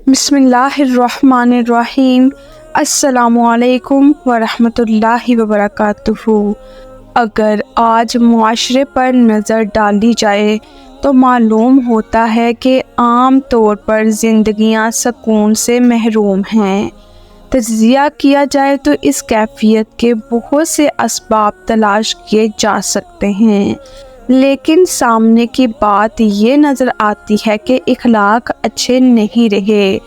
بسم اللہ الرحمن الرحیم۔ السلام علیکم ورحمۃ اللہ وبرکاتہ۔ اگر آج معاشرے پر نظر ڈالی جائے تو معلوم ہوتا ہے کہ عام طور پر زندگیاں سکون سے محروم ہیں۔ تجزیہ کیا جائے تو اس کیفیت کے بہت سے اسباب تلاش کیے جا سکتے ہیں، لیکن سامنے کی بات یہ نظر آتی ہے کہ اخلاق اچھے نہیں رہے۔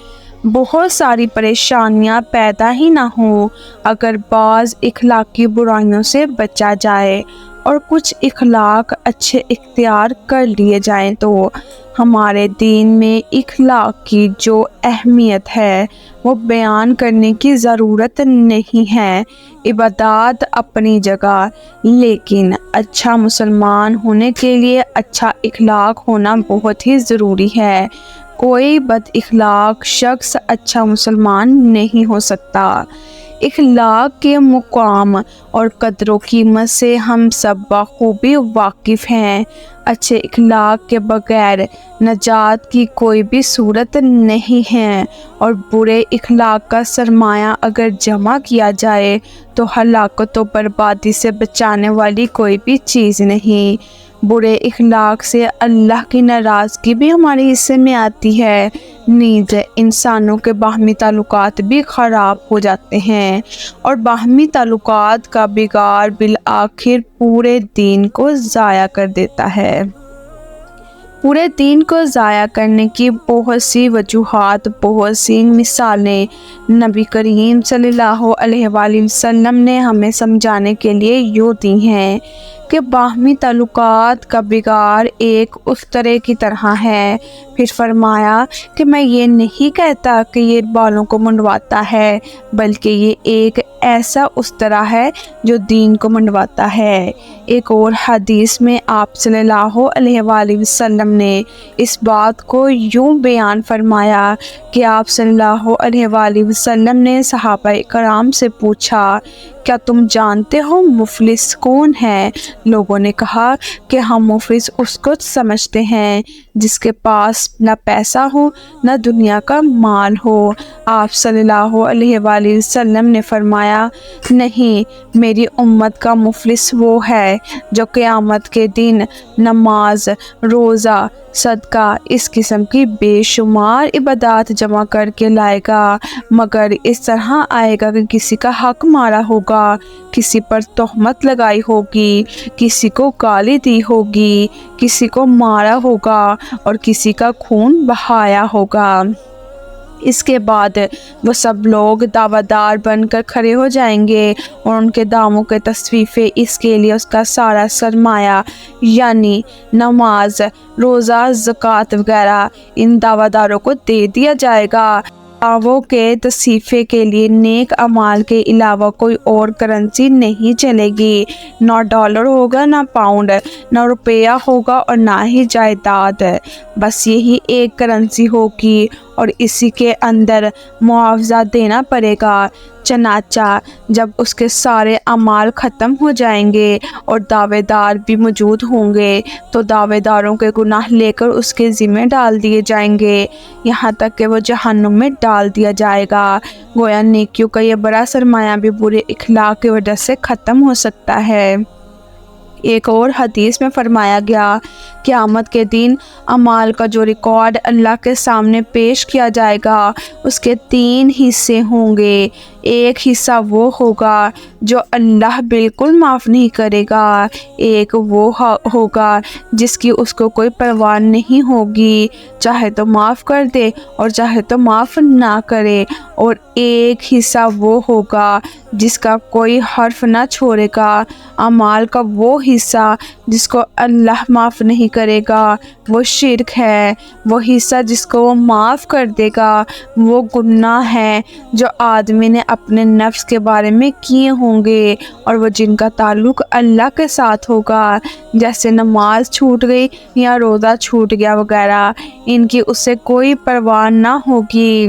بہت ساری پریشانیاں پیدا ہی نہ ہوں اگر بعض اخلاقی برائیوں سے بچا جائے اور کچھ اخلاق اچھے اختیار کر لیے جائیں تو ہمارے دین میں اخلاق کی جو اہمیت ہے وہ بیان کرنے کی ضرورت نہیں ہے۔ عبادات اپنی جگہ، لیکن اچھا مسلمان ہونے کے لیے اچھا اخلاق ہونا بہت ہی ضروری ہے۔ کوئی بد اخلاق شخص اچھا مسلمان نہیں ہو سکتا۔ اخلاق کے مقام اور قدر و قیمت سے ہم سب بخوبی واقف ہیں۔ اچھے اخلاق کے بغیر نجات کی کوئی بھی صورت نہیں ہے، اور برے اخلاق کا سرمایہ اگر جمع کیا جائے تو ہلاکت و بربادی سے بچانے والی کوئی بھی چیز نہیں۔ برے اخلاق سے اللہ کی ناراضگی بھی ہمارے حصے میں آتی ہے، نیز انسانوں کے باہمی تعلقات بھی خراب ہو جاتے ہیں، اور باہمی تعلقات کا بگاڑ بالآخر پورے دین کو ضائع کر دیتا ہے۔ پورے دین کو ضائع کرنے کی بہت سی وجوہات، بہت سی مثالیں نبی کریم صلی اللہ علیہ وآلہ وسلم نے ہمیں سمجھانے کے لیے یوں دی ہیں کہ باہمی تعلقات کا بگاڑ ایک استرے کی طرح ہے۔ پھر فرمایا کہ میں یہ نہیں کہتا کہ یہ بالوں کو منڈواتا ہے، بلکہ یہ ایک ایسا استرا ہے جو دین کو منڈواتا ہے۔ ایک اور حدیث میں آپ صلی اللہ علیہ وآلہ وسلم نے اس بات کو یوں بیان فرمایا کہ آپ صلی اللہ علیہ وآلہ وسلم نے صحابہ کرام سے پوچھا، کیا تم جانتے ہو مفلس کون ہے؟ لوگوں نے کہا کہ ہم مفلس اس کو سمجھتے ہیں جس کے پاس نہ پیسہ ہو نہ دنیا کا مال ہو۔ آپ صلی اللہ علیہ وآلہ وسلم نے فرمایا، نہیں، میری امت کا مفلس وہ ہے جو قیامت کے دن نماز، روزہ، صدقہ، اس قسم کی بے شمار عبادات جمع کر کے لائے گا، مگر اس طرح آئے گا کہ کسی کا حق مارا ہوگا، کسی پر تہمت لگائی ہوگی، کسی کو گالی دی ہوگی، کسی کو مارا ہوگا اور کسی کا خون بہایا ہوگا۔ اس کے بعد وہ سب لوگ دعویٰ دار بن کر کھڑے ہو جائیں گے اور ان کے داموں کے تصفیے اس کے لیے اس کا سارا سرمایہ یعنی نماز، روزہ، زکوٰۃ وغیرہ ان دعویٰ داروں کو دے دیا جائے گا۔ دعووں کے تصفیے کے لیے نیک اعمال کے علاوہ کوئی اور کرنسی نہیں چلے گی، نہ ڈالر ہوگا، نہ پاؤنڈ، نہ روپیہ ہوگا اور نہ ہی جائیداد، بس یہی ایک کرنسی ہوگی اور اسی کے اندر معاوضہ دینا پڑے گا۔ چنانچہ جب اس کے سارے اعمال ختم ہو جائیں گے اور دعوے دار بھی موجود ہوں گے تو دعوے داروں کے گناہ لے کر اس کے ذمہ ڈال دیے جائیں گے، یہاں تک کہ وہ جہنم میں ڈال دیا جائے گا۔ گویا نیکیوں کا یہ بڑا سرمایہ بھی برے اخلاق کی وجہ سے ختم ہو سکتا ہے۔ ایک اور حدیث میں فرمایا گیا، قیامت کے دن اعمال کا جو ریکارڈ اللہ کے سامنے پیش کیا جائے گا اس کے 3 حصے ہوں گے۔ ایک حصہ وہ ہوگا جو اللہ بالکل معاف نہیں کرے گا، ایک وہ ہوگا جس کی اس کو کوئی پرواہ نہیں ہوگی، چاہے تو معاف کر دے اور چاہے تو معاف نہ کرے، اور ایک حصہ وہ ہوگا جس کا کوئی حرف نہ چھوڑے گا۔ اعمال کا وہ حصہ جس کو اللہ معاف نہیں کرے گا وہ شرک ہے، وہ حصہ جس کو وہ معاف کر دے گا وہ گناہ ہے جو آدمی نے اپنے نفس کے بارے میں کیے ہوں گے اور وہ جن کا تعلق اللہ کے ساتھ ہوگا، جیسے نماز چھوٹ گئی یا روزہ چھوٹ گیا وغیرہ، ان کی اس سے کوئی پرواہ نہ ہوگی۔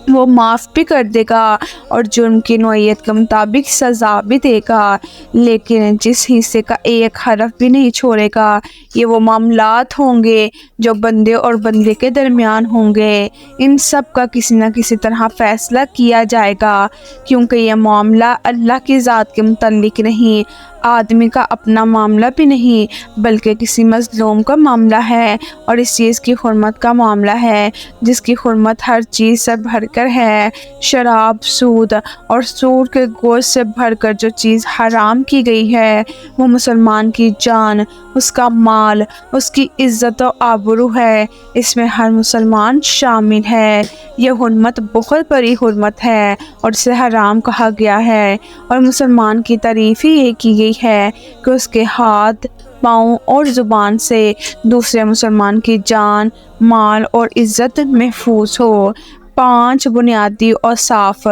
وہ معاف بھی کر دے گا اور جرم کی نوعیت کے مطابق سزا بھی دے گا، لیکن جس حصے کا ایک حرف بھی نہیں چھوڑے گا، یہ وہ معاملات ہوں گے جو بندے اور بندے کے درمیان ہوں گے۔ ان سب کا کسی نہ کسی طرح فیصلہ کیا جائے گا، کیونکہ یہ معاملہ اللہ کی ذات کے متعلق نہیں، آدمی کا اپنا معاملہ بھی نہیں، بلکہ کسی مظلوم کا معاملہ ہے، اور اس چیز کی حرمت کا معاملہ ہے جس کی حرمت ہر چیز سے بڑھ کر ہے۔ شراب، سود اور سور کے گوشت سے بڑھ کر جو چیز حرام کی گئی ہے، وہ مسلمان کی جان، اس کا مال، اس کی عزت و آبرو ہے۔ اس میں ہر مسلمان شامل ہے۔ یہ حرمت بہت بڑی حرمت ہے اور اسے حرام کہا گیا ہے، اور مسلمان کی تعریف ہی یہ کی گئی ہے کہ اس کے ہاتھ، پاؤں اور زبان سے دوسرے مسلمان کی جان، مال اور عزت محفوظ ہو۔ 5 بنیادی اوصاف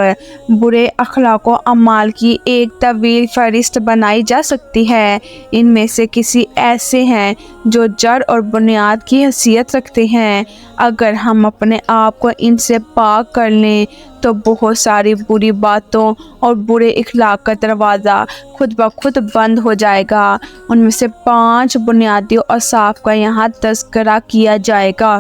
برے اخلاق و اعمال کی ایک طویل فہرست بنائی جا سکتی ہے۔ ان میں سے کسی ایسے ہیں جو جڑ اور بنیاد کی حیثیت رکھتے ہیں۔ اگر ہم اپنے آپ کو ان سے پاک کر لیں تو بہت ساری بری باتوں اور برے اخلاق کا دروازہ خود بخود بند ہو جائے گا۔ ان میں سے 5 بنیادی اوصاف کا یہاں تذکرہ کیا جائے گا۔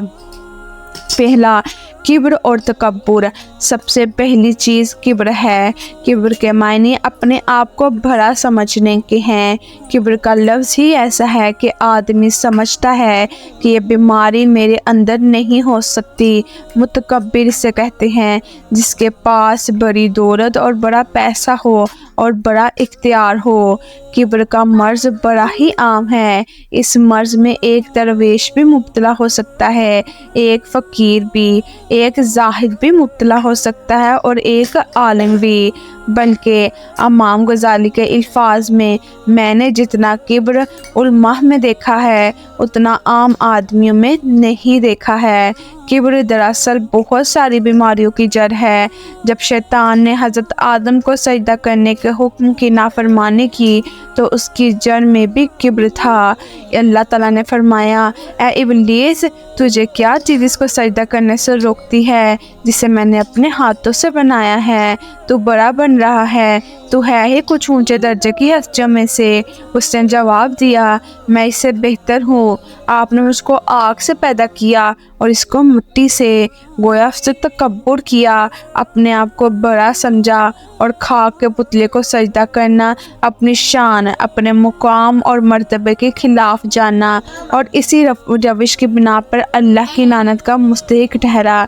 پہلا، کبر اور تکبر۔ سب سے پہلی چیز کبر ہے۔ کبر کے معنی اپنے آپ کو بڑا سمجھنے کے ہیں۔ کبر کا لفظ ہی ایسا ہے کہ آدمی سمجھتا ہے کہ یہ بیماری میرے اندر نہیں ہو سکتی۔ متکبر اسے کہتے ہیں جس کے پاس بڑی دولت اور بڑا پیسہ ہو اور بڑا اختیار ہو۔ کبر کا مرض بڑا ہی عام ہے۔ اس مرض میں ایک درویش بھی مبتلا ہو سکتا ہے، ایک فقیر بھی، ایک زاہد بھی مبتلا ہو سکتا ہے اور ایک عالم بھی۔ بلکہ امام غزالی کے الفاظ میں نے جتنا کبر علماء میں دیکھا ہے اتنا عام آدمیوں میں نہیں دیکھا ہے۔ کبر دراصل بہت ساری بیماریوں کی جڑ ہے۔ جب شیطان نے حضرت آدم کو سجدہ کرنے کے حکم کی نافرمانی کی تو اس کی جڑ میں بھی کبر تھا۔ اللہ تعالیٰ نے فرمایا، اے ابلیس، تجھے کیا چیز اس کو سجدہ کرنے سے روکتی ہے جسے میں نے اپنے ہاتھوں سے بنایا ہے؟ تو بڑا بن رہا ہے، تو ہے ہی کچھ اونچے درجے کی ہستیوں میں سے۔ اس نے جواب دیا، میں اس سے بہتر ہوں۔ آپ نے اس کو آگ سے پیدا کیا اور اس کو مٹی سے۔ گویا اس سے تکبر کیا، اپنے آپ کو بڑا سمجھا اور خاک کے پتلے کو سجدہ کرنا اپنی شان، اپنے مقام اور مرتبے کے خلاف جانا، اور اسی روش کی بنا پر اللہ کی لعنت کا مستحق ٹھہرا۔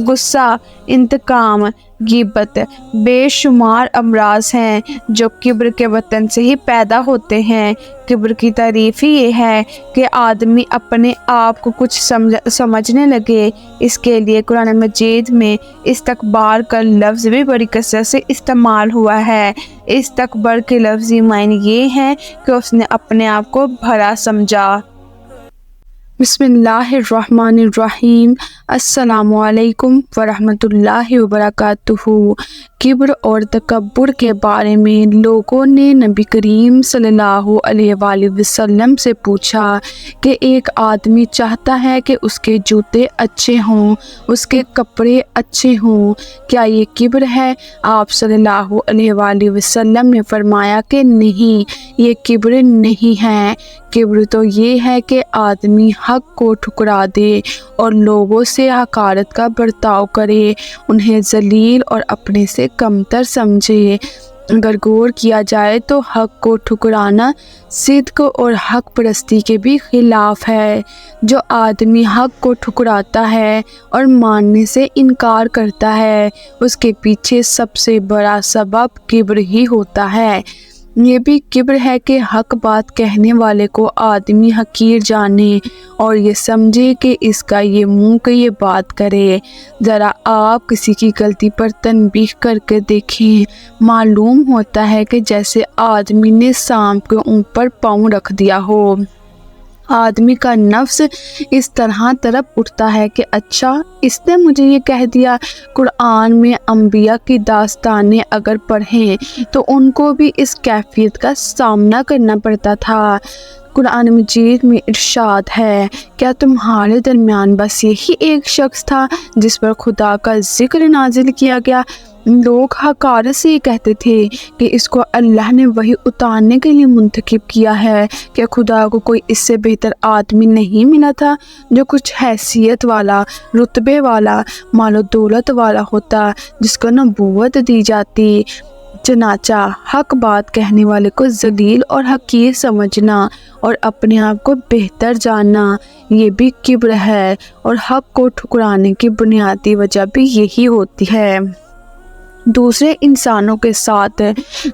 غصہ، انتقام، غیبت، بے شمار امراض ہیں جو کبر کے وطن سے ہی پیدا ہوتے ہیں۔ کبر کی تعریف ہی یہ ہے کہ آدمی اپنے آپ کو کچھ سمجھنے لگے۔ اس کے لیے قرآن مجید میں استکبار کا لفظ بھی بڑی کثرت سے استعمال ہوا ہے۔ استکبار کے لفظی معنی یہ ہے کہ اس نے اپنے آپ کو بڑا سمجھا۔ بسم اللہ الرحمن الرحیم۔ السلام علیکم ورحمۃ اللہ وبرکاتہ۔ کبر اور تکبر کے بارے میں لوگوں نے نبی کریم صلی اللہ علیہ وآلہ وسلم سے پوچھا کہ ایک آدمی چاہتا ہے کہ اس کے جوتے اچھے ہوں، اس کے کپڑے اچھے ہوں، کیا یہ کبر ہے؟ آپ صلی اللہ علیہ وآلہ وسلم نے فرمایا کہ نہیں، یہ کبر نہیں ہے۔ کبر تو یہ ہے کہ آدمی حق کو ٹھکرا دے اور لوگوں سے حقارت کا برتاؤ کرے، انہیں ذلیل اور اپنے سے کمتر سمجھے۔ اگر غور کیا جائے تو حق کو ٹھکرانا صدق اور حق پرستی کے بھی خلاف ہے۔ جو آدمی حق کو ٹھکراتا ہے اور ماننے سے انکار کرتا ہے، اس کے پیچھے سب سے بڑا سبب کبر ہی ہوتا ہے۔ یہ بھی کبر ہے کہ حق بات کہنے والے کو آدمی حقیر جانے اور یہ سمجھے کہ اس کا یہ منہ کہ یہ بات کرے۔ ذرا آپ کسی کی غلطی پر تنبیہ کر کے دیکھیں، معلوم ہوتا ہے کہ جیسے آدمی نے سانپ کے اوپر پاؤں رکھ دیا ہو۔ آدمی کا نفس اس طرح تڑپ اٹھتا ہے کہ اچھا، اس نے مجھے یہ کہہ دیا۔ قرآن میں انبیاء کی داستانیں اگر پڑھیں تو ان کو بھی اس کیفیت کا سامنا کرنا پڑتا تھا۔ قرآن مجید میں ارشاد ہے، کیا تمہارے درمیان بس یہی ایک شخص تھا جس پر خدا کا ذکر نازل کیا گیا؟ لوگ حقارت سے یہ کہتے تھے کہ اس کو اللہ نے وحی اتارنے کے لیے منتخب کیا ہے۔ کیا خدا کو کوئی اس سے بہتر آدمی نہیں ملا تھا جو کچھ حیثیت والا، رتبے والا، مال و دولت والا ہوتا، جس کو نبوت دی جاتی؟ چنانچہ حق بات کہنے والے کو ذلیل اور حقیر سمجھنا اور اپنے آپ کو بہتر جاننا یہ بھی کبر ہے، اور حق کو ٹھکرانے کی بنیادی وجہ بھی یہی ہوتی ہے۔ دوسرے انسانوں کے ساتھ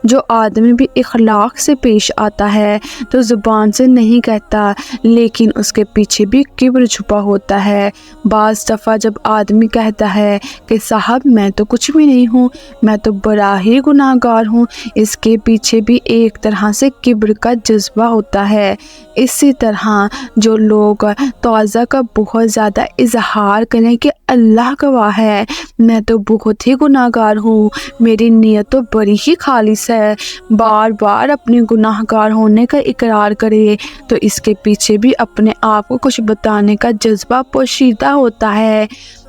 جو آدمی بھی اخلاق سے پیش آتا ہے تو زبان سے نہیں کہتا، لیکن اس کے پیچھے بھی کبر چھپا ہوتا ہے۔ بعض دفعہ جب آدمی کہتا ہے کہ صاحب میں تو کچھ بھی نہیں ہوں، میں تو بڑا ہی گناہ گار ہوں، اس کے پیچھے بھی ایک طرح سے کبر کا جذبہ ہوتا ہے۔ اسی طرح جو لوگ تواضع کا بہت زیادہ اظہار کریں کہ اللہ گواہ ہے میں تو بہت ہی گناہ گار ہوں، میری نیت تو بڑی ہی خالص ہے، بار بار اپنے گناہ گار ہونے کا اقرار کرے، تو اس کے پیچھے بھی اپنے آپ کو کچھ بتانے کا جذبہ پوشیدہ ہوتا ہے۔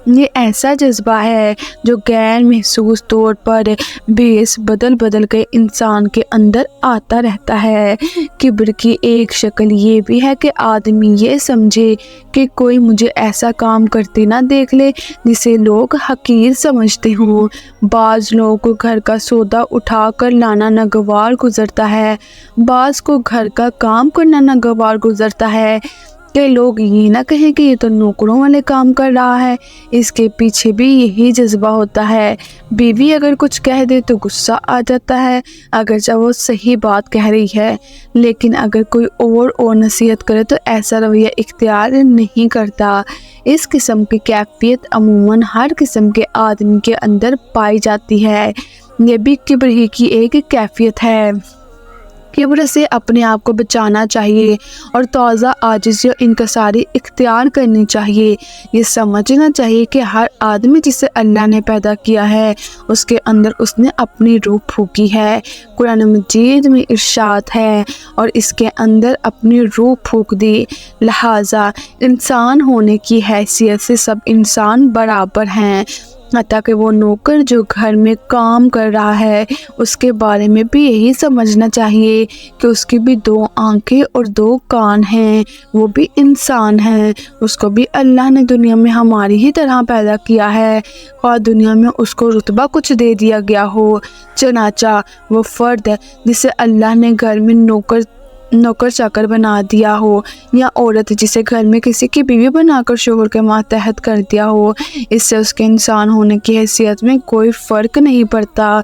یہ ایسا جذبہ ہے جو غیر محسوس طور پر بھیس بدل بدل کے انسان کے اندر آتا رہتا ہے۔ کبر کی ایک شکل یہ بھی ہے کہ آدمی یہ سمجھے کہ کوئی مجھے ایسا کام کرتے نہ دیکھ لے جسے لوگ حقیر سمجھتے ہوں۔ بعض لوگوں کو گھر کا سودا اٹھا کر لانا ناگوار گزرتا ہے، بعض کو گھر کا کام کرنا ناگوار گزرتا ہے کہ لوگ یہ نہ کہیں کہ یہ تو نوکروں والے کام کر رہا ہے۔ اس کے پیچھے بھی یہی جذبہ ہوتا ہے۔ بیوی اگر کچھ کہہ دے تو غصہ آ جاتا ہے، اگرچہ وہ صحیح بات کہہ رہی ہے، لیکن اگر کوئی اور نصیحت کرے تو ایسا رویہ اختیار نہیں کرتا۔ اس قسم کی کیفیت عموماً ہر قسم کے آدمی کے اندر پائی جاتی ہے۔ یہ بھی کبر ہی کی ایک کیفیت ہے۔ کبر سے اپنے آپ کو بچانا چاہیے اور تواضع، عاجزی اور انکساری اختیار کرنی چاہیے۔ یہ سمجھنا چاہیے کہ ہر آدمی جسے اللہ نے پیدا کیا ہے اس کے اندر اس نے اپنی روح پھونکی ہے۔ قرآن مجید میں ارشاد ہے اور اس کے اندر اپنی روح پھونک دی، لہٰذا انسان ہونے کی حیثیت سے سب انسان برابر ہیں، حتیٰ کہ وہ نوکر جو گھر میں کام کر رہا ہے اس کے بارے میں بھی یہی سمجھنا چاہیے کہ اس کی بھی 2 آنکھیں اور 2 کان ہیں، وہ بھی انسان ہے، اس کو بھی اللہ نے دنیا میں ہماری ہی طرح پیدا کیا ہے، اور دنیا میں اس کو رتبہ کچھ دے دیا گیا ہو۔ چنانچہ وہ فرد جسے اللہ نے گھر میں نوکر چاکر بنا دیا ہو، یا عورت جسے گھر میں کسی کی بیوی بنا کر شوہر کے ماتحت کر دیا ہو، اس سے اس کے انسان ہونے کی حیثیت میں کوئی فرق نہیں پڑتا۔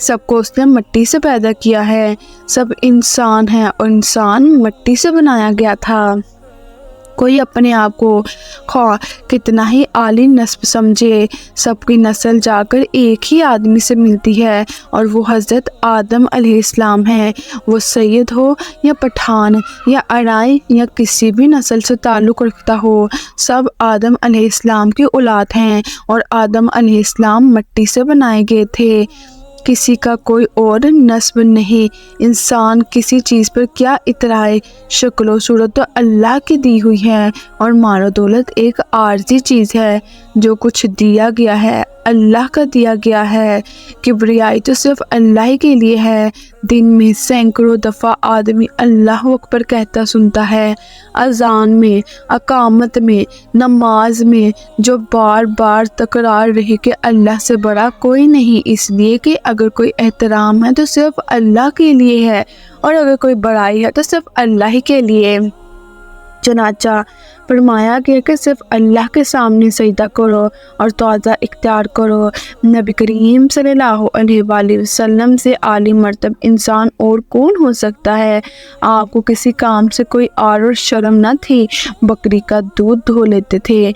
سب کو اس نے مٹی سے پیدا کیا ہے، سب انسان ہیں اور انسان مٹی سے بنایا گیا تھا۔ کوئی اپنے آپ کو خواہ کتنا ہی عالی نسب سمجھے، سب کی نسل جا کر ایک ہی آدمی سے ملتی ہے اور وہ حضرت آدم علیہ السلام ہے۔ وہ سید ہو یا پٹھان یا ارائی یا کسی بھی نسل سے تعلق رکھتا ہو، سب آدم علیہ السلام کی اولاد ہیں، اور آدم علیہ السلام مٹی سے بنائے گئے تھے، کسی کا کوئی اور نسب نہیں۔ انسان کسی چیز پر کیا اترائے، شکل و صورت تو اللہ کی دی ہوئی ہے، اور مال و دولت ایک عارضی چیز ہے۔ جو کچھ دیا گیا ہے اللہ کا دیا گیا ہے، کبریائی تو صرف اللہ ہی کے لیے ہے۔ دن میں سینکڑوں دفعہ آدمی اللہ اکبر کہتا سنتا ہے، اذان میں، اقامت میں، نماز میں، جو بار بار تکرار رہی کہ اللہ سے بڑا کوئی نہیں، اس لیے کہ اگر کوئی احترام ہے تو صرف اللہ کے لیے ہے، اور اگر کوئی بڑائی ہے تو صرف اللہ ہی کے لیے۔ چنانچہ فرمایا گیا کہ صرف اللہ کے سامنے سجدہ کرو اور تواضع اختیار کرو۔ نبی کریم صلی اللہ علیہ وآلہ وسلم سے عالی مرتب انسان اور کون ہو سکتا ہے؟ آپ کو کسی کام سے کوئی آر اور شرم نہ تھی، بکری کا دودھ دھو لیتے تھے،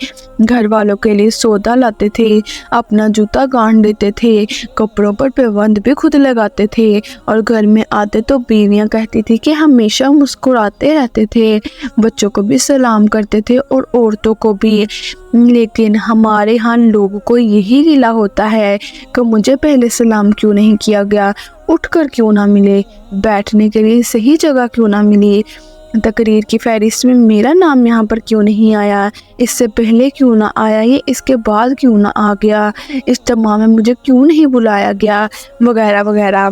گھر والوں کے لیے سودا لاتے تھے، اپنا جوتا گانٹھ دیتے تھے، کپڑوں پر پیوند بھی خود لگاتے تھے، اور گھر میں آتے تو بیویاں کہتی تھی کہ ہمیشہ مسکراتے رہتے تھے، بچوں کو بھی سلام کرتے تھے اور عورتوں کو بھی۔ لیکن ہمارے ہاں لوگوں کو یہی گلہ ہوتا ہے کہ مجھے پہلے سلام کیوں نہیں کیا گیا، اٹھ کر کیوں نہ ملے، بیٹھنے کے لیے صحیح جگہ کیوں نہ ملی۔ تقریر کی فہرست میں میرا نام یہاں پر کیوں نہیں آیا، اس سے پہلے کیوں نہ آیا، یہ اس کے بعد کیوں نہ آ گیا، اجتماع میں مجھے کیوں نہیں بلایا گیا، وغیرہ وغیرہ۔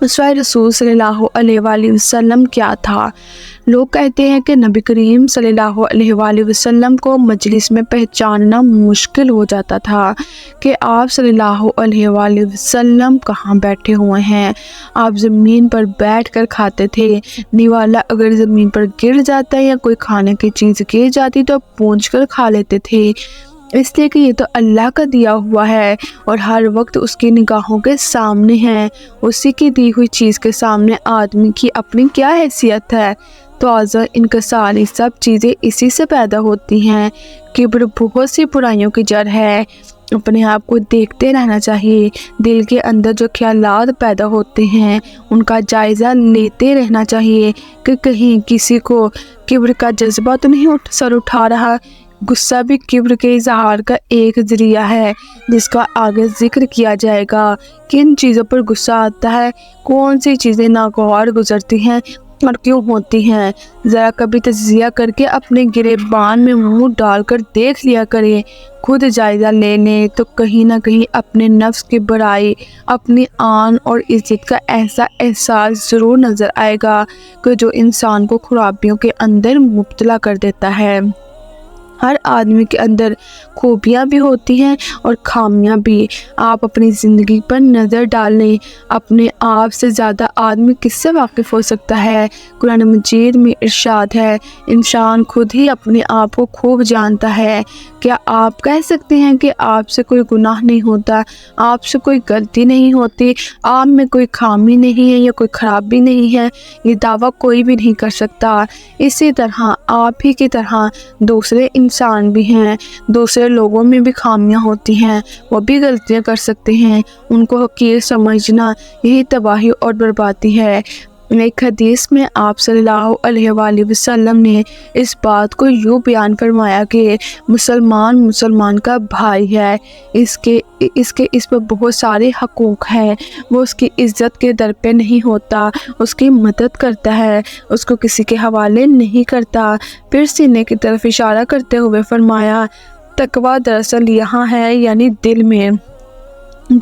اسوہ رسول صلی اللہ علیہ وآلہ وسلم کیا تھا؟ لوگ کہتے ہیں کہ نبی کریم صلی اللہ علیہ وآلہ وسلم کو مجلس میں پہچاننا مشکل ہو جاتا تھا کہ آپ صلی اللہ علیہ وآلہ وسلم کہاں بیٹھے ہوئے ہیں۔ آپ زمین پر بیٹھ کر کھاتے تھے، نوالا اگر زمین پر گر جاتا یا کوئی کھانے کی چیز گر جاتی تو پونچھ کر کھا لیتے تھے، اس لیے کہ یہ تو اللہ کا دیا ہوا ہے اور ہر وقت اس کی نگاہوں کے سامنے ہے۔ اسی کی دی ہوئی چیز کے سامنے آدمی کی اپنی کیا حیثیت ہے؟ تواضع، انکساری، سب چیزیں اسی سے پیدا ہوتی ہیں۔ کبر بہت سی برائیوں کی جڑ ہے۔ اپنے آپ کو دیکھتے رہنا چاہیے، دل کے اندر جو خیالات پیدا ہوتے ہیں ان کا جائزہ لیتے رہنا چاہیے کہ کہیں کسی کو کبر کا جذبہ تو نہیں سر اٹھا رہا۔ غصہ بھی کبر کے اظہار کا ایک ذریعہ ہے جس کا آگے ذکر کیا جائے گا۔ کن چیزوں پر غصہ آتا ہے، کون سی چیزیں ناگوار گزرتی ہیں اور کیوں ہوتی ہیں، ذرا کبھی تجزیہ کر کے اپنے گریبان میں منہ ڈال کر دیکھ لیا کریں۔ خود جائزہ لے لیں تو کہیں نہ کہیں اپنے نفس کی بڑائی، اپنی آن اور عزت کا ایسا احساس ضرور نظر آئے گا کہ جو انسان کو خرابیوں کے اندر مبتلا کر دیتا ہے۔ ہر آدمی کے اندر خوبیاں بھی ہوتی ہیں اور خامیاں بھی۔ آپ اپنی زندگی پر نظر ڈالیں، اپنے آپ سے زیادہ آدمی کس سے واقف ہو سکتا ہے؟ قرآن مجید میں ارشاد ہے، انسان خود ہی اپنے آپ کو خوب جانتا ہے۔ کیا آپ کہہ سکتے ہیں کہ آپ سے کوئی گناہ نہیں ہوتا، آپ سے کوئی غلطی نہیں ہوتی، آپ میں کوئی خامی نہیں ہے یا کوئی خرابی نہیں ہے؟ یہ دعویٰ کوئی بھی نہیں کر سکتا۔ اسی طرح آپ ہی کی طرح دوسرے انسان بھی ہیں، دوسرے لوگوں میں بھی خامیاں ہوتی ہیں، وہ بھی غلطیاں کر سکتے ہیں۔ ان کو حقیر سمجھنا یہی تباہی اور بربادی ہے۔ ایک حدیث میں آپ صلی اللہ علیہ وآلہ وسلم نے اس بات کو یوں بیان فرمایا کہ مسلمان کا بھائی ہے، اس پر بہت سارے حقوق ہیں، وہ اس کی عزت کے در پہ نہیں ہوتا، اس کی مدد کرتا ہے، اس کو کسی کے حوالے نہیں کرتا۔ پھر سینے کی طرف اشارہ کرتے ہوئے فرمایا، تقویٰ دراصل یہاں ہے، یعنی دل میں۔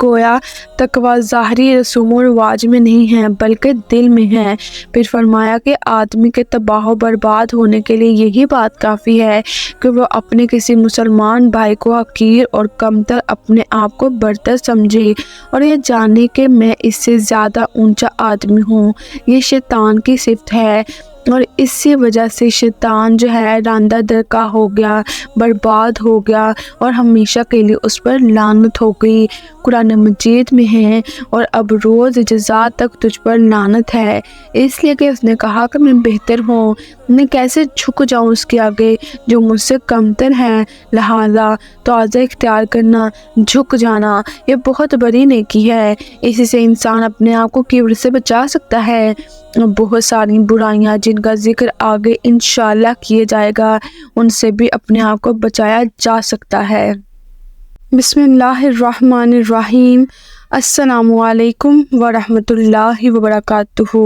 گویا تقویٰ ظاہری رسوم و رواج میں نہیں ہے بلکہ دل میں ہے۔ پھر فرمایا کہ آدمی کے تباہ و برباد ہونے کے لیے یہی بات کافی ہے کہ وہ اپنے کسی مسلمان بھائی کو حقیر اور کمتر، اپنے آپ کو برتر سمجھے اور یہ جانے کہ میں اس سے زیادہ اونچا آدمی ہوں۔ یہ شیطان کی صفت ہے اور اسی وجہ سے شیطان جو ہے راندہ درکا ہو گیا، برباد ہو گیا اور ہمیشہ کے لیے اس پر لعنت ہو گئی۔ قرآن مجید میں ہے، اور اب روز جزا تک تجھ پر لعنت ہے، اس لیے کہ اس نے کہا کہ میں بہتر ہوں، میں کیسے جھک جاؤں اس کے آگے جو مجھ سے کمتر ہے۔ لہذا تواضع اختیار کرنا، جھک جانا، یہ بہت بڑی نیکی ہے۔ اسی سے انسان اپنے آپ کو کبر سے بچا سکتا ہے۔ بہت ساری برائیاں جن کا ذکر آگے انشاءاللہ کیے جائے گا، ان سے بھی اپنے آپ کو بچایا جا سکتا ہے۔ بسم اللہ الرحمن الرحیم۔ السلام علیکم ورحمۃ اللہ وبرکاتہ۔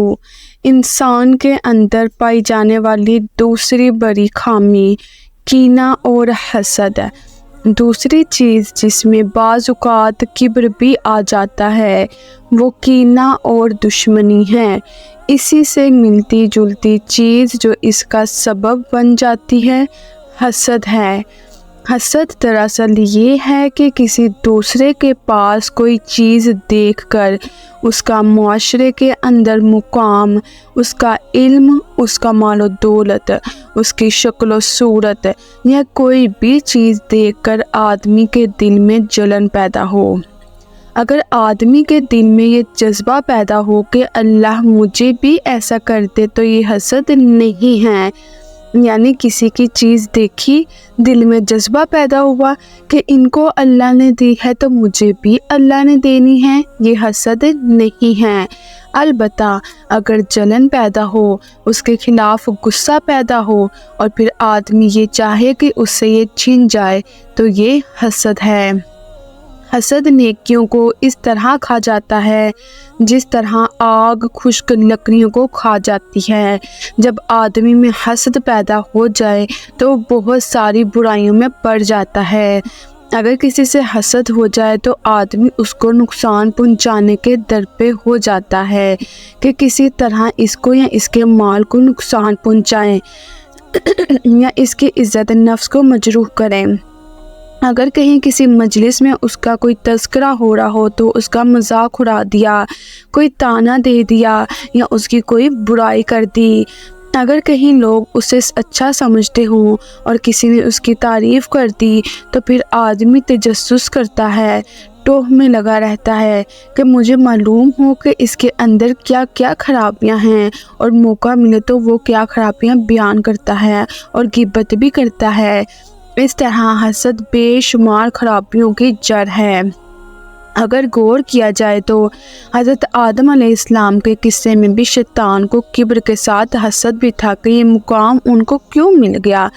انسان کے اندر پائی جانے والی دوسری بڑی خامی کینہ اور حسد ہے۔ دوسری چیز جس میں بعض اوقات کبر بھی آ جاتا ہے وہ کینہ اور دشمنی ہے۔ اسی سے ملتی جلتی چیز جو اس کا سبب بن جاتی ہے حسد ہے۔ حسد دراصل یہ ہے کہ کسی دوسرے کے پاس کوئی چیز دیکھ کر اس کا معاشرے کے اندر مقام، اس کا علم، اس کا مال و دولت، اس کی شکل و صورت یا کوئی بھی چیز دیکھ کر آدمی کے دل میں جلن پیدا ہو۔ اگر آدمی کے دل میں یہ جذبہ پیدا ہو کہ اللہ مجھے بھی ایسا کر دے تو یہ حسد نہیں ہے، یعنی کسی کی چیز دیکھی، دل میں جذبہ پیدا ہوا کہ ان کو اللہ نے دی ہے تو مجھے بھی اللہ نے دینی ہے، یہ حسد نہیں ہے۔ البتہ اگر جلن پیدا ہو، اس کے خلاف غصہ پیدا ہو اور پھر آدمی یہ چاہے کہ اس سے یہ چھن جائے تو یہ حسد ہے۔ حسد نیکیوں کو اس طرح کھا جاتا ہے جس طرح آگ خشک لکڑیوں کو کھا جاتی ہے۔ جب آدمی میں حسد پیدا ہو جائے تو وہ بہت ساری برائیوں میں پڑ جاتا ہے۔ اگر کسی سے حسد ہو جائے تو آدمی اس کو نقصان پہنچانے کے در پہ ہو جاتا ہے کہ کسی طرح اس کو یا اس کے مال کو نقصان پہنچائیں یا اس کی عزت نفس کو مجروح کریں۔ اگر کہیں کسی مجلس میں اس کا کوئی تذکرہ ہو رہا ہو تو اس کا مذاق اڑا دیا، کوئی طعنہ دے دیا یا اس کی کوئی برائی کر دی۔ اگر کہیں لوگ اسے اچھا سمجھتے ہوں اور کسی نے اس کی تعریف کر دی تو پھر آدمی تجسس کرتا ہے، ٹوہ میں لگا رہتا ہے کہ مجھے معلوم ہو کہ اس کے اندر کیا کیا خرابیاں ہیں، اور موقع ملے تو وہ کیا خرابیاں بیان کرتا ہے اور غیبت بھی کرتا ہے۔ اس طرح حسد بے شمار خرابیوں کی جڑ ہے۔ اگر غور کیا جائے تو حضرت آدم علیہ السلام کے قصے میں بھی شیطان کو کبر کے ساتھ حسد بھی تھا کہ یہ مقام ان کو کیوں مل گیا۔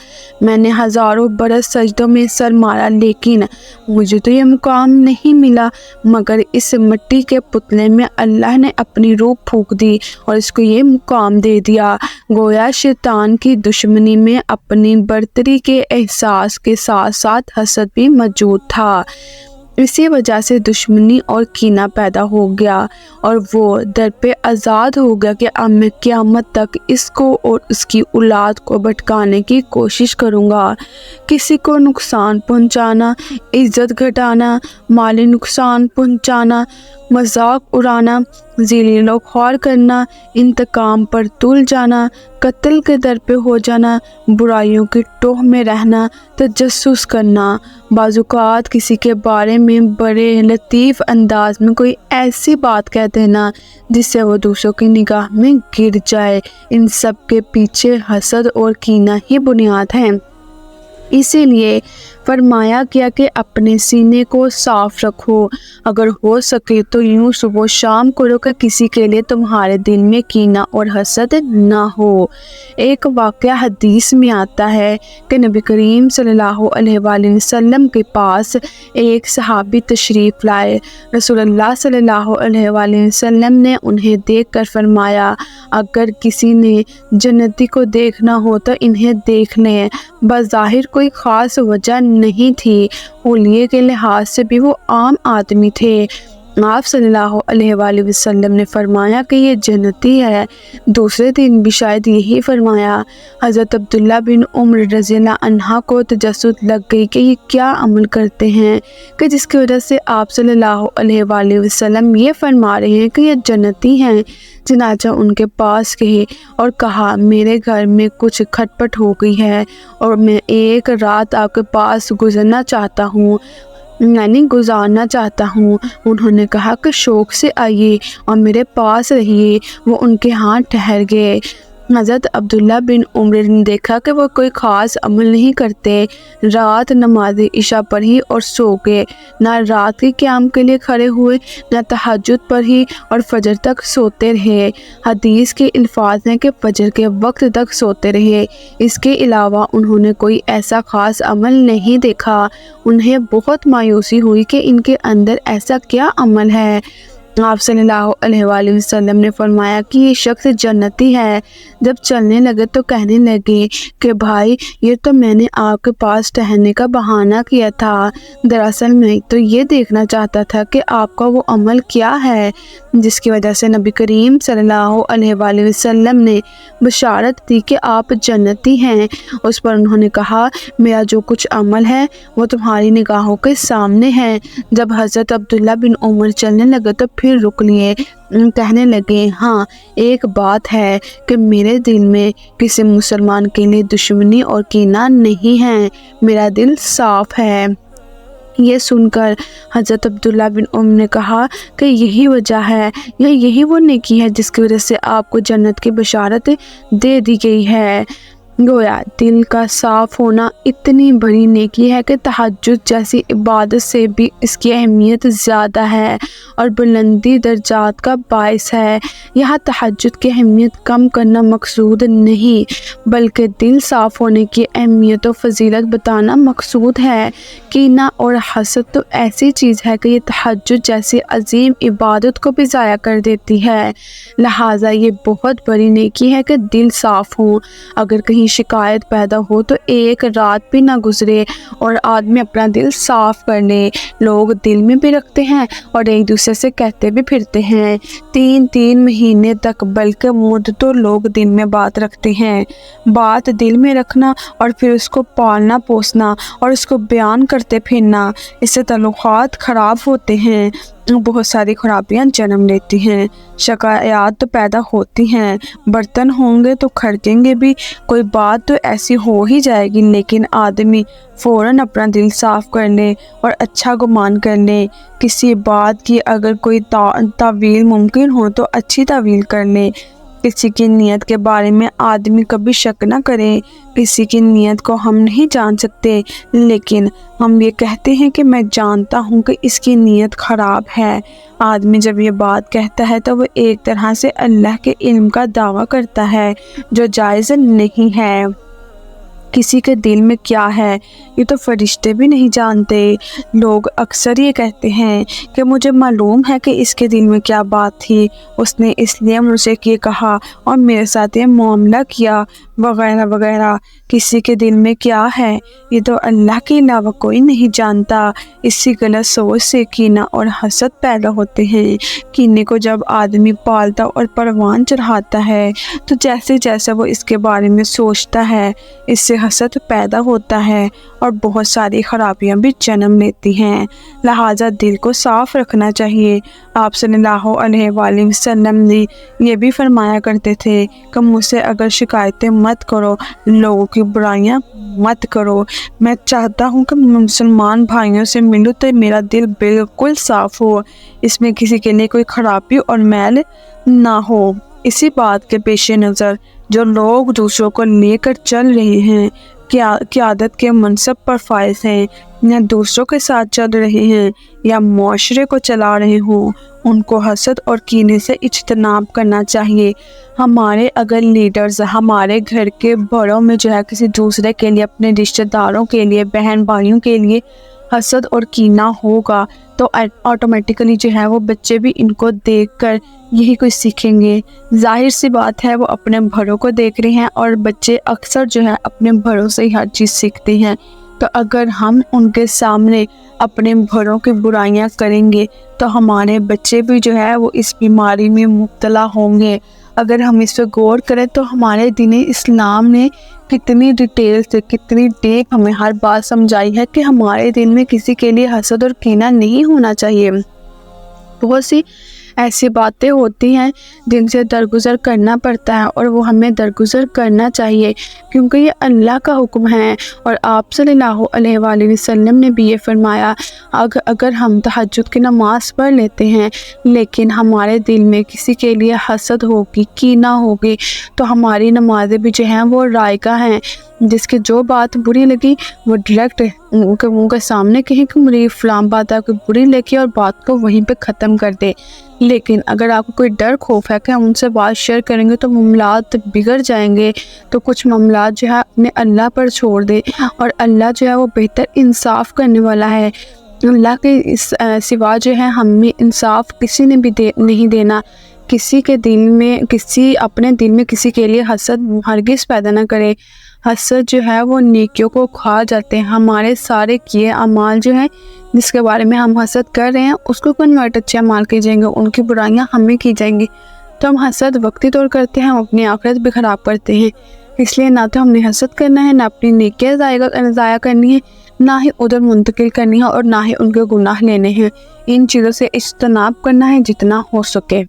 میں نے ہزاروں برس سجدوں میں سر مارا لیکن مجھے تو یہ مقام نہیں ملا، مگر اس مٹی کے پتلے میں اللہ نے اپنی روح پھونک دی اور اس کو یہ مقام دے دیا۔ گویا شیطان کی دشمنی میں اپنی برتری کے احساس کے ساتھ ساتھ حسد بھی موجود تھا۔ اسی وجہ سے دشمنی اور کینہ پیدا ہو گیا اور وہ در پہ آزاد ہو گیا کہ اب میں قیامت تک اس کو اور اس کی اولاد کو بھٹکانے کی کوشش کروں گا۔ کسی کو نقصان پہنچانا، عزت گھٹانا، مالی نقصان پہنچانا، مذاق اڑانا، ذلیل و خوار کرنا، انتقام پر تل جانا، قتل کے در پہ ہو جانا، برائیوں کی ٹوہ میں رہنا، تجسس کرنا، بعض اوقات کسی کے بارے میں بڑے لطیف انداز میں کوئی ایسی بات کہہ دینا جس سے وہ دوسروں کی نگاہ میں گر جائے، ان سب کے پیچھے حسد اور کینہ ہی بنیاد ہے۔ اسی لیے فرمایا گیا کہ اپنے سینے کو صاف رکھو، اگر ہو سکے تو یوں صبح و شام کرو کہ کسی کے لیے تمہارے دل میں کینہ اور حسد نہ ہو۔ ایک واقعہ حدیث میں آتا ہے کہ نبی کریم صلی اللہ علیہ وآلہ وسلم کے پاس ایک صحابی تشریف لائے۔ رسول اللہ صلی اللہ علیہ وآلہ وسلم نے انہیں دیکھ کر فرمایا، اگر کسی نے جنتی کو دیکھنا ہو تو انہیں دیکھ لیں۔ بظاہر کوئی خاص وجہ نہیں تھی، حلیے کے لحاظ سے بھی وہ عام آدمی تھے۔ آپ صلی اللہ علیہ وآلہ وسلم نے فرمایا کہ یہ جنتی ہے۔ دوسرے دن بھی شاید یہی فرمایا۔ حضرت عبداللہ بن عمر رضی اللہ عنہ کو تجسس لگ گئی کہ یہ کیا عمل کرتے ہیں کہ جس کی وجہ سے آپ صلی اللہ علیہ وآلہ وسلم یہ فرما رہے ہیں کہ یہ جنتی ہیں۔ چنانچہ ان کے پاس گئے اور کہا، میرے گھر میں کچھ کھٹپٹ ہو گئی ہے اور میں ایک رات آپ کے پاس گزارنا چاہتا ہوں۔ انہوں نے کہا کہ شوق سے آئیے اور میرے پاس رہیے۔ وہ ان کے ہاں ٹھہر گئے۔ حضرت عبداللہ بن عمر نے دیکھا کہ وہ کوئی خاص عمل نہیں کرتے، رات نماز عشاء پڑھی اور سو گئے، نہ رات کے قیام کے لیے کھڑے ہوئے، نہ تہجد پڑھی اور فجر تک سوتے رہے۔ حدیث کے الفاظ ہیں کہ فجر کے وقت تک سوتے رہے۔ اس کے علاوہ انہوں نے کوئی ایسا خاص عمل نہیں دیکھا۔ انہیں بہت مایوسی ہوئی کہ ان کے اندر ایسا کیا عمل ہے۔ آپ صلی اللہ علیہ وآلہ وسلم نے فرمایا کہ یہ شخص جنتی ہے۔ جب چلنے لگے تو کہنے لگے کہ بھائی، یہ تو میں نے آپ کے پاس ٹہلنے کا بہانہ کیا تھا، دراصل میں تو یہ دیکھنا چاہتا تھا کہ آپ کا وہ عمل کیا ہے جس کی وجہ سے نبی کریم صلی اللہ علیہ وآلہ وسلم نے بشارت دی کہ آپ جنتی ہیں۔ اس پر انہوں نے کہا، میرا جو کچھ عمل ہے وہ تمہاری نگاہوں کے سامنے ہے۔ جب حضرت عبداللہ بن عمر چلنے لگے تو پھر رک لیے۔ کہنے لگے، ہاں ایک بات ہے کہ میرے دل میں کسی مسلمان کے لیے دشمنی اور کینہ نہیں ہے، میرا دل صاف ہے۔ یہ سن کر حضرت عبداللہ بن عمر نے کہا کہ یہی وجہ ہے یا یہی وہ نیکی ہے جس کی وجہ سے آپ کو جنت کی بشارت دے دی گئی ہے۔ گویا دل کا صاف ہونا اتنی بڑی نیکی ہے کہ تہجد جیسی عبادت سے بھی اس کی اہمیت زیادہ ہے اور بلندی درجات کا باعث ہے۔ یہاں تہجد کی اہمیت کم کرنا مقصود نہیں، بلکہ دل صاف ہونے کی اہمیت و فضیلت بتانا مقصود ہے۔ کینہ اور حسد تو ایسی چیز ہے کہ یہ تہجد جیسی عظیم عبادت کو بھی ضائع کر دیتی ہے، لہٰذا یہ بہت بڑی نیکی ہے کہ دل صاف ہوں۔ اگر کہیں شکایت پیدا ہو تو ایک رات بھی نہ گزرے اور آدمی اپنا دل صاف کر لے۔ لوگ دل میں بھی رکھتے ہیں اور ایک دوسرے سے کہتے بھی پھرتے ہیں، 3 مہینے تک، بلکہ مدتوں لوگ دل میں بات رکھتے ہیں۔ بات دل میں رکھنا اور پھر اس کو پالنا پوسنا اور اس کو بیان کرتے پھرنا، اس سے تعلقات خراب ہوتے ہیں، بہت ساری خرابیاں جنم لیتی ہیں، شکایات تو پیدا ہوتی ہیں، برتن ہوں گے تو کھڑکیں گے بھی، کوئی بات تو ایسی ہو ہی جائے گی، لیکن آدمی فوراً اپنا دل صاف کر لے اور اچھا گمان کر لے۔ کسی بات کی اگر کوئی تعویل ممکن ہو تو اچھی تعویل کر لے۔ کسی کی نیت کے بارے میں آدمی کبھی شک نہ کرے۔ کسی کی نیت کو ہم نہیں جان سکتے، لیکن ہم یہ کہتے ہیں کہ میں جانتا ہوں کہ اس کی نیت خراب ہے۔ آدمی جب یہ بات کہتا ہے تو وہ ایک طرح سے اللہ کے علم کا دعویٰ کرتا ہے، جو جائز نہیں ہے۔ کسی کے دل میں کیا ہے یہ تو فرشتے بھی نہیں جانتے۔ لوگ اکثر یہ کہتے ہیں کہ مجھے معلوم ہے کہ اس کے دل میں کیا بات تھی، اس نے اس لیے مجھ سے یہ کہا اور میرے ساتھ یہ معاملہ کیا، وغیرہ وغیرہ۔ کسی کے دل میں کیا ہے یہ تو اللہ کے علاوہ کوئی نہیں جانتا۔ اسی غلط سوچ سے کینہ اور حسد پیدا ہوتے ہیں۔ کینے کو جب آدمی پالتا اور پروان چڑھاتا ہے تو جیسے جیسے وہ اس کے بارے میں سوچتا ہے، اس سے حسد پیدا ہوتا ہے اور بہت ساری خرابیاں بھی جنم لیتی ہیں، لہٰذا دل کو صاف رکھنا چاہیے۔ آپ صلی اللہ علیہ وآلہ وسلم نے یہ بھی فرمایا کرتے تھے کہ مجھ سے اگر شکایتیں مت کرو، لوگوں کی برائیاں مت کرو۔ میں چاہتا ہوں کہ مسلمان بھائیوں سے ملوں تو میرا دل بالکل صاف ہو، اس میں کسی کے لیے کوئی خرابی اور میل نہ ہو۔ اسی بات کے پیش نظر جو لوگ دوسروں کو لے کر چل رہے ہیں، قیادت کے منصب پر فائز ہیں، یا دوسروں کے ساتھ چل رہے ہیں یا معاشرے کو چلا رہے ہوں، ان کو حسد اور کینے سے اجتناب کرنا چاہیے۔ ہمارے اگر لیڈرز ہمارے گھر کے بڑوں میں جو ہے کسی دوسرے کے لیے، اپنے رشتہ داروں کے لیے، بہن بھائیوں کے لیے حسد اور کینہ ہوگا تو آٹومیٹکلی جو ہے وہ بچے بھی ان کو دیکھ کر یہی کچھ سیکھیں گے۔ ظاہر سی بات ہے وہ اپنے بڑوں کو دیکھ رہے ہیں اور بچے اکثر جو ہے اپنے بڑوں سے ہی ہر چیز سیکھتے ہیں، تو اگر ہم ان کے سامنے اپنے بڑوں کی برائیاں کریں گے تو ہمارے بچے بھی جو ہے وہ اس بیماری میں مبتلا ہوں گے۔ اگر ہم اس پہ غور کریں تو ہمارے دین اسلام نے کتنی ڈیٹیل سے، کتنی ڈیپ ہمیں ہر بات سمجھائی ہے کہ ہمارے دل میں کسی کے لیے حسد اور کینہ نہیں ہونا چاہیے۔ بہت سی ایسی باتیں ہوتی ہیں جن سے درگزر کرنا پڑتا ہے اور وہ ہمیں درگزر کرنا چاہیے، کیونکہ یہ اللہ کا حکم ہے۔ اور آپ صلی اللہ علیہ وآلہ وسلم نے بھی یہ فرمایا، اگر ہم تہجد کی نماز پڑھ لیتے ہیں لیکن ہمارے دل میں کسی کے لیے حسد ہوگی، کینہ ہوگی، تو ہماری نمازیں بھی جو ہیں وہ رائگاں ہیں۔ جس کی جو بات بری لگی وہ ڈائریکٹ ان کے منہ کے سامنے کہیں کہ مجھے فلاں بات آپ کو بری لگی اور بات کو وہیں پہ ختم کر دے۔ لیکن اگر آپ کو کوئی ڈر خوف ہے کہ ہم ان سے بات شیئر کریں گے تو معاملات بگڑ جائیں گے، تو کچھ معاملات جو ہے اپنے اللہ پر چھوڑ دے، اور اللہ جو ہے وہ بہتر انصاف کرنے والا ہے۔ اللہ کے سوا جو ہے ہمیں انصاف کسی نے بھی نہیں دینا۔ کسی کے دل میں، اپنے دل میں کسی کے لیے حسد ہرگز پیدا نہ کرے۔ حسد جو ہے وہ نیکیوں کو کھا جاتے ہیں۔ ہمارے سارے کیے اعمال جو ہیں جس کے بارے میں ہم حسد کر رہے ہیں اس کو کنورٹ اچھے اعمال کیے جائیں گے، ان کی برائیاں ہمیں کی جائیں گی۔ تو ہم حسد وقتی طور کرتے ہیں، ہم اپنی آخرت بھی خراب کرتے ہیں۔ اس لیے نہ تو ہم نے حسد کرنا ہے، نہ اپنی نیکیاں ضائع کرنی ہے، نہ ہی ادھر منتقل کرنی ہے، اور نہ ہی ان کے گناہ لینے ہیں۔ ان چیزوں سے اجتناب کرنا ہے جتنا ہو سکے۔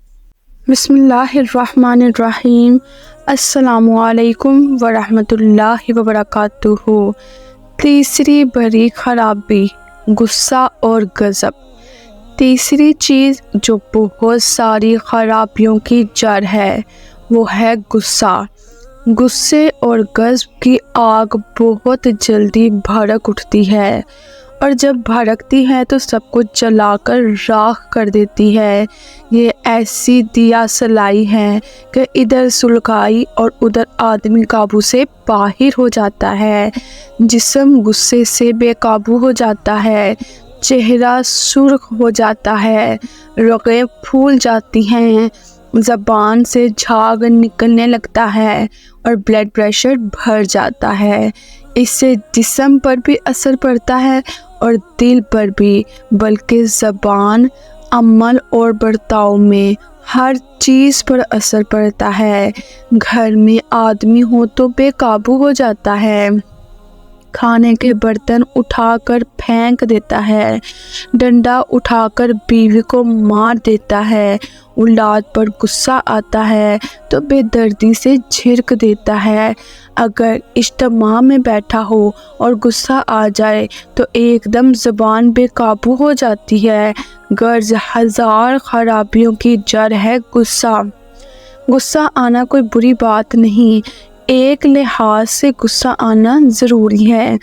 بسم اللہ الرحمن الرحیم۔ السلام علیکم ورحمۃ اللہ وبرکاتہ۔ تیسری بڑی خرابی غصہ اور غضب۔ تیسری چیز جو بہت ساری خرابیوں کی جڑ ہے وہ ہے غصہ۔ غصے اور غضب کی آگ بہت جلدی بھڑک اٹھتی ہے، اور جب بھڑکتی ہے تو سب کچھ جلا کر راکھ کر دیتی ہے۔ یہ ایسی دیا سلائی ہے کہ ادھر سلگائی اور ادھر آدمی قابو سے باہر ہو جاتا ہے۔ جسم غصے سے بے قابو ہو جاتا ہے، چہرہ سرخ ہو جاتا ہے، رگیں پھول جاتی ہیں، زبان سے جھاگ نکلنے لگتا ہے اور بلڈ پریشر بڑھ جاتا ہے۔ اس سے جسم پر بھی اثر پڑتا ہے اور دل پر بھی، بلکہ زبان، عمل اور برتاؤ میں ہر چیز پر اثر پڑتا ہے۔ گھر میں آدمی ہو تو بے قابو ہو جاتا ہے، کھانے کے برتن اٹھا کر پھینک دیتا ہے، ڈنڈا اٹھا کر بیوی کو مار دیتا ہے، اولاد پر غصہ آتا ہے تو بے دردی سے جھڑک دیتا ہے۔ اگر اجتماع میں بیٹھا ہو اور غصہ آ جائے تو ایک دم زبان بے قابو ہو جاتی ہے۔ غرض ہزار خرابیوں کی جڑ ہے غصہ۔ غصہ آنا کوئی بری بات نہیں، ایک لحاظ سے غصہ آنا ضروری ہے۔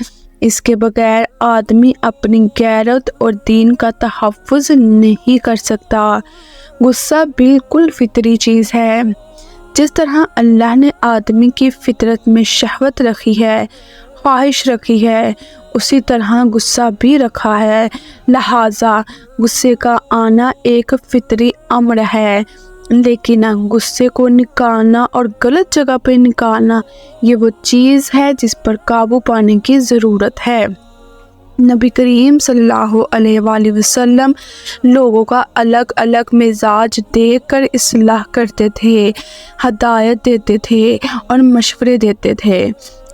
اس کے بغیر آدمی اپنی غیرت اور دین کا تحفظ نہیں کر سکتا۔ غصہ بالکل فطری چیز ہے۔ جس طرح اللہ نے آدمی کی فطرت میں شہوت رکھی ہے، خواہش رکھی ہے، اسی طرح غصہ بھی رکھا ہے۔ لہٰذا غصے کا آنا ایک فطری امر ہے، لیکن غصے کو نکالنا اور غلط جگہ پہ نکالنا یہ وہ چیز ہے جس پر قابو پانے کی ضرورت ہے۔ نبی کریم صلی اللہ علیہ وآلہ وسلم لوگوں کا الگ الگ مزاج دیکھ کر اصلاح کرتے تھے، ہدایت دیتے تھے اور مشورے دیتے تھے۔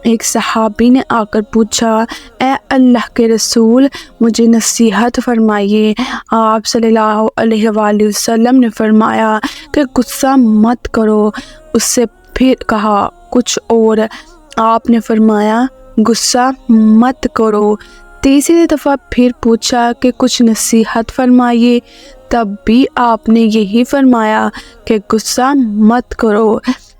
ایک صحابی نے آ کر پوچھا، اے اللہ کے رسول، مجھے نصیحت فرمائیے۔ آپ صلی اللہ علیہ وآلہ وسلم نے فرمایا کہ غصہ مت کرو۔ اس سے پھر کہا کچھ اور، آپ نے فرمایا غصہ مت کرو۔ تیسری دفعہ پھر پوچھا کہ کچھ نصیحت فرمائیے، تب بھی آپ نے یہی فرمایا کہ غصہ مت کرو۔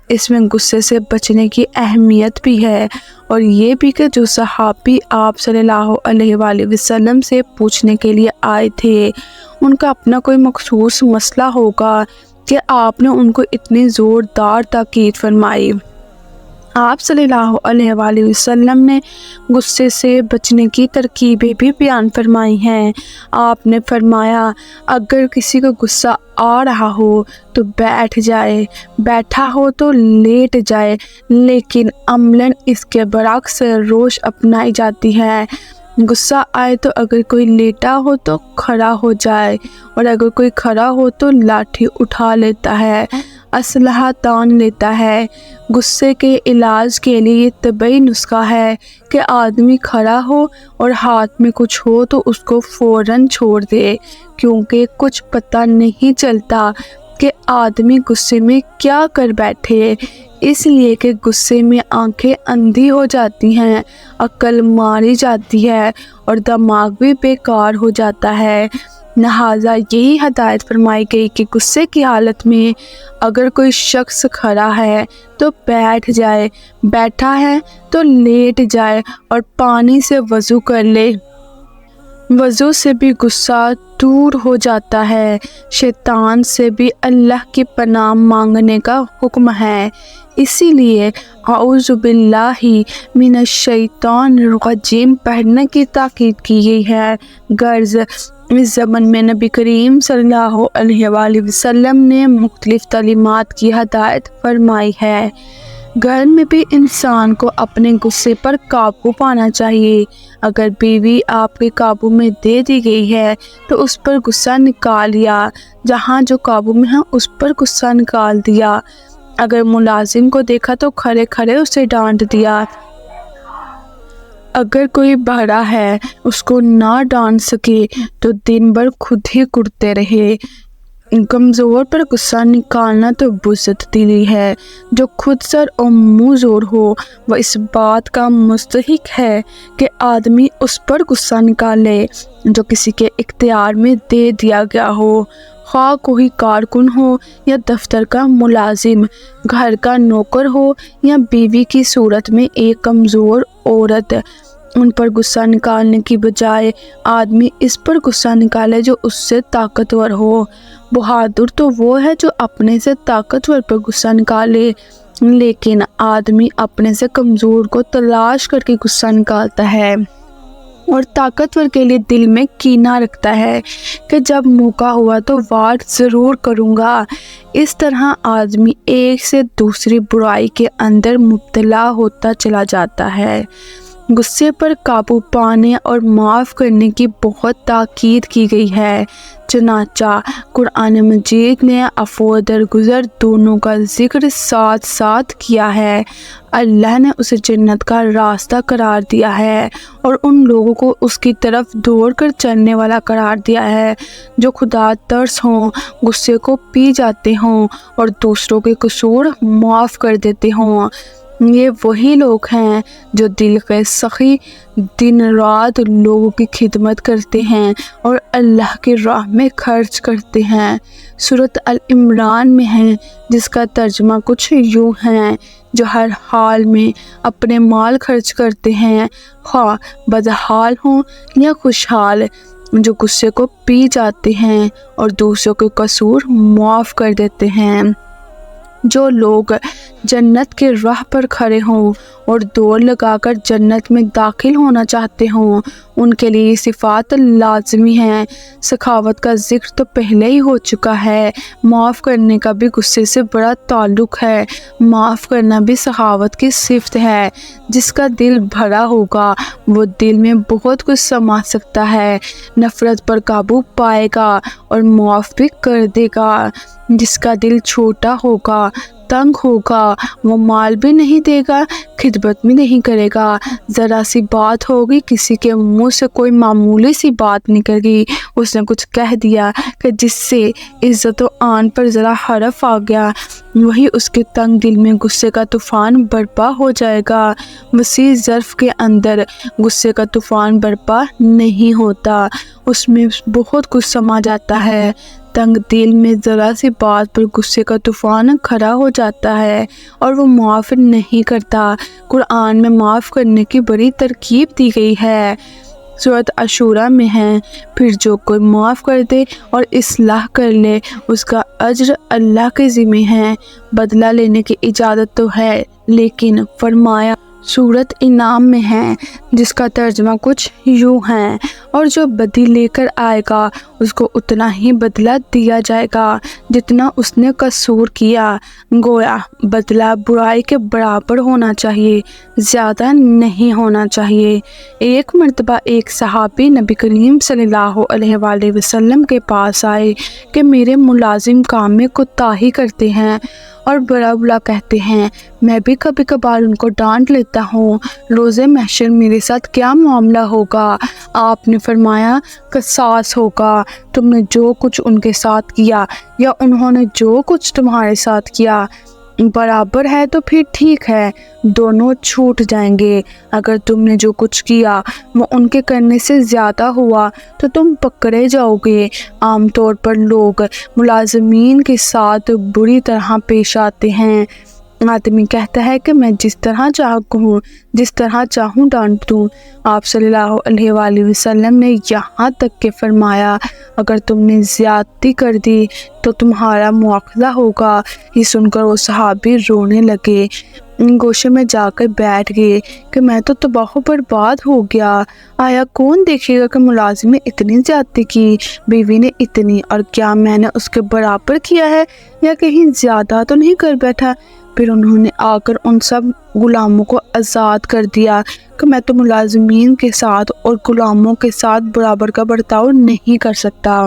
اس میں غصے سے بچنے کی اہمیت بھی ہے، اور یہ بھی کہ جو صحابی آپ صلی اللہ علیہ وآلہ وسلم سے پوچھنے کے لیے آئے تھے، ان کا اپنا کوئی مخصوص مسئلہ ہوگا کہ آپ نے ان کو اتنی زوردار تاکید فرمائی۔ آپ صلی اللہ علیہ وآلہ وسلم نے غصے سے بچنے کی ترکیبیں بھی بیان فرمائی ہیں۔ آپ نے فرمایا اگر کسی کو غصہ آ رہا ہو تو بیٹھ جائے، بیٹھا ہو تو لیٹ جائے، لیکن عملاً اس کے برعکس روش اپنائی جاتی ہے۔ غصہ آئے تو اگر کوئی لیٹا ہو تو کھڑا ہو جائے، اور اگر کوئی کھڑا ہو تو لاٹھی اٹھا لیتا ہے، اسلحہ تان لیتا ہے۔ غصے کے علاج کے لیے یہ طبی نسخہ ہے کہ آدمی کھڑا ہو اور ہاتھ میں کچھ ہو تو اس کو فوراً چھوڑ دے، کیونکہ کچھ پتہ نہیں چلتا کہ آدمی غصے میں کیا کر بیٹھے، اس لیے کہ غصے میں آنکھیں اندھی ہو جاتی ہیں، عقل ماری جاتی ہے اور دماغ بھی بیکار ہو جاتا ہے۔ لہٰذا یہی ہدایت فرمائی گئی کہ غصے کی حالت میں اگر کوئی شخص کھڑا ہے تو بیٹھ جائے، بیٹھا ہے تو لیٹ جائے اور پانی سے وضو کر لے۔ وضو سے بھی غصہ دور ہو جاتا ہے۔ شیطان سے بھی اللہ کی پناہ مانگنے کا حکم ہے، اسی لیے اعوذ باللہ من الشیطان الرجیم پڑھنے کی تاکید کی گئی ہے۔ غرض اس زمن میں نبی کریم صلی اللہ علیہ وآلہ وسلم نے مختلف تعلیمات کی ہدایت فرمائی ہے۔ گھر میں بھی انسان کو اپنے غصے پر قابو پانا چاہیے۔ اگر بیوی آپ کے قابو میں دے دی گئی ہے تو اس پر غصہ نکال دیا، جہاں جو قابو میں ہے اس پر غصہ نکال دیا۔ اگر ملازم کو دیکھا تو کھڑے کھڑے اسے ڈانٹ دیا۔ اگر کوئی بڑا ہے اس کو نہ ڈانٹ سکے تو دن بھر خود ہی کرتے رہے۔ کمزور پر غصہ نکالنا تو بزدل دلی ہے۔ جو خود سر اور منہ زور ہو وہ اس بات کا مستحق ہے کہ آدمی اس پر غصہ نکالے جو کسی کے اختیار میں دے دیا گیا ہو، خواہ کوئی کارکن ہو یا دفتر کا ملازم، گھر کا نوکر ہو یا بیوی کی صورت میں ایک کمزور عورت، ان پر غصہ نکالنے کی بجائے آدمی اس پر غصہ نکالے جو اس سے طاقتور ہو۔ بہادر تو وہ ہے جو اپنے سے طاقتور پر غصہ نکالے، لیکن آدمی اپنے سے کمزور کو تلاش کر کے غصہ نکالتا ہے اور طاقتور کے لیے دل میں کینہ رکھتا ہے کہ جب موقع ہوا تو وار ضرور کروں گا۔ اس طرح آدمی ایک سے دوسری برائی کے اندر مبتلا ہوتا چلا جاتا ہے۔ غصے پر قابو پانے اور معاف کرنے کی بہت تاکید کی گئی ہے، چنانچہ قرآن مجید نے عفو و درگزر دونوں کا ذکر ساتھ ساتھ کیا ہے۔ اللہ نے اسے جنت کا راستہ قرار دیا ہے اور ان لوگوں کو اس کی طرف دوڑ کر چلنے والا قرار دیا ہے جو خدا ترس ہوں، غصے کو پی جاتے ہوں اور دوسروں کے قصور معاف کر دیتے ہوں۔ یہ وہی لوگ ہیں جو دل کے سخی دن رات لوگوں کی خدمت کرتے ہیں اور اللہ کی راہ میں خرچ کرتے ہیں۔ سورۃ العمران میں ہے، جس کا ترجمہ کچھ یوں ہے: جو ہر حال میں اپنے مال خرچ کرتے ہیں، خواہ بدحال ہوں یا خوشحال، جو غصے کو پی جاتے ہیں اور دوسروں کے قصور معاف کر دیتے ہیں۔ جو لوگ جنت کے راہ پر کھڑے ہوں اور دوڑ لگا کر جنت میں داخل ہونا چاہتے ہوں، ان کے لیے یہ صفات لازمی ہیں۔ سخاوت کا ذکر تو پہلے ہی ہو چکا ہے، معاف کرنے کا بھی غصے سے بڑا تعلق ہے۔ معاف کرنا بھی سخاوت کی صفت ہے۔ جس کا دل بھرا ہوگا وہ دل میں بہت کچھ سما سکتا ہے، نفرت پر قابو پائے گا اور معاف بھی کر دے گا۔ جس کا دل چھوٹا ہوگا، تنگ ہوگا، وہ مال بھی نہیں دے گا، خدمت بھی نہیں کرے گا۔ ذرا سی بات ہوگی، کسی کے منہ سے کوئی معمولی سی بات نکل گئی، اس نے کچھ کہہ دیا کہ جس سے عزت و آن پر ذرا حرف آ گیا، وہی اس کے تنگ دل میں غصے کا طوفان برپا ہو جائے گا۔ وسیع ظرف کے اندر غصے کا طوفان برپا نہیں ہوتا، اس میں بہت کچھ سما جاتا ہے۔ تنگ دل میں ذرا سی بات پر غصے کا طوفان کھڑا ہو جاتا ہے اور وہ معاف نہیں کرتا۔ قرآن میں معاف کرنے کی بڑی ترغیب دی گئی ہے۔ سورۃ عاشوراء میں ہے: پھر جو کوئی معاف کر دے اور اصلاح کر لے، اس کا اجر اللہ کے ذمہ ہے، بدلہ لینے کی اجازت تو ہے، لیکن فرمایا سورۃ انعام میں ہے، جس کا ترجمہ کچھ یوں ہے: اور جو بدی لے کر آئے گا اس کو اتنا ہی بدلہ دیا جائے گا جتنا اس نے قصور کیا۔ گویا بدلہ برائی کے برابر ہونا چاہیے، زیادہ نہیں ہونا چاہیے۔ ایک مرتبہ ایک صحابی نبی کریم صلی اللہ علیہ وآلہ وسلم کے پاس آئے کہ میرے ملازم کام میں کوتاہی کرتے ہیں اور بڑا بلا کہتے ہیں، میں بھی کبھی کبھار ان کو ڈانٹ لیتا ہوں، روز محشر میرے ساتھ کیا معاملہ ہوگا؟ آپ نے فرمایا، قصاص ہوگا۔ تم نے جو کچھ ان کے ساتھ کیا یا انہوں نے جو کچھ تمہارے ساتھ کیا برابر ہے تو پھر ٹھیک ہے، دونوں چھوٹ جائیں گے۔ اگر تم نے جو کچھ کیا وہ ان کے کرنے سے زیادہ ہوا تو تم پکڑے جاؤ گے۔ عام طور پر لوگ ملازمین کے ساتھ بری طرح پیش آتے ہیں۔ آدمی کہتا ہے کہ میں جس طرح چاہوں ڈانٹ دوں۔ آپ صلی اللہ علیہ وآلہ وسلم نے یہاں تک کہ فرمایا، اگر تم نے زیادتی کر دی تو تمہارا مواخذہ ہوگا۔ یہ سن کر وہ صحابی رونے لگے، گوشے میں جا کر بیٹھ گئے کہ میں تو تباہ و برباد ہو گیا۔ آیا کون دیکھے گا کہ ملازم نے اتنی زیادتی کی، بیوی نے اتنی، اور کیا میں نے اس کے برابر کیا ہے یا کہیں زیادہ تو نہیں کر بیٹھا؟ پھر انہوں نے آ کر ان سب غلاموں کو آزاد کر دیا کہ میں تو ملازمین کے ساتھ اور غلاموں کے ساتھ برابر کا برتاؤ نہیں کر سکتا۔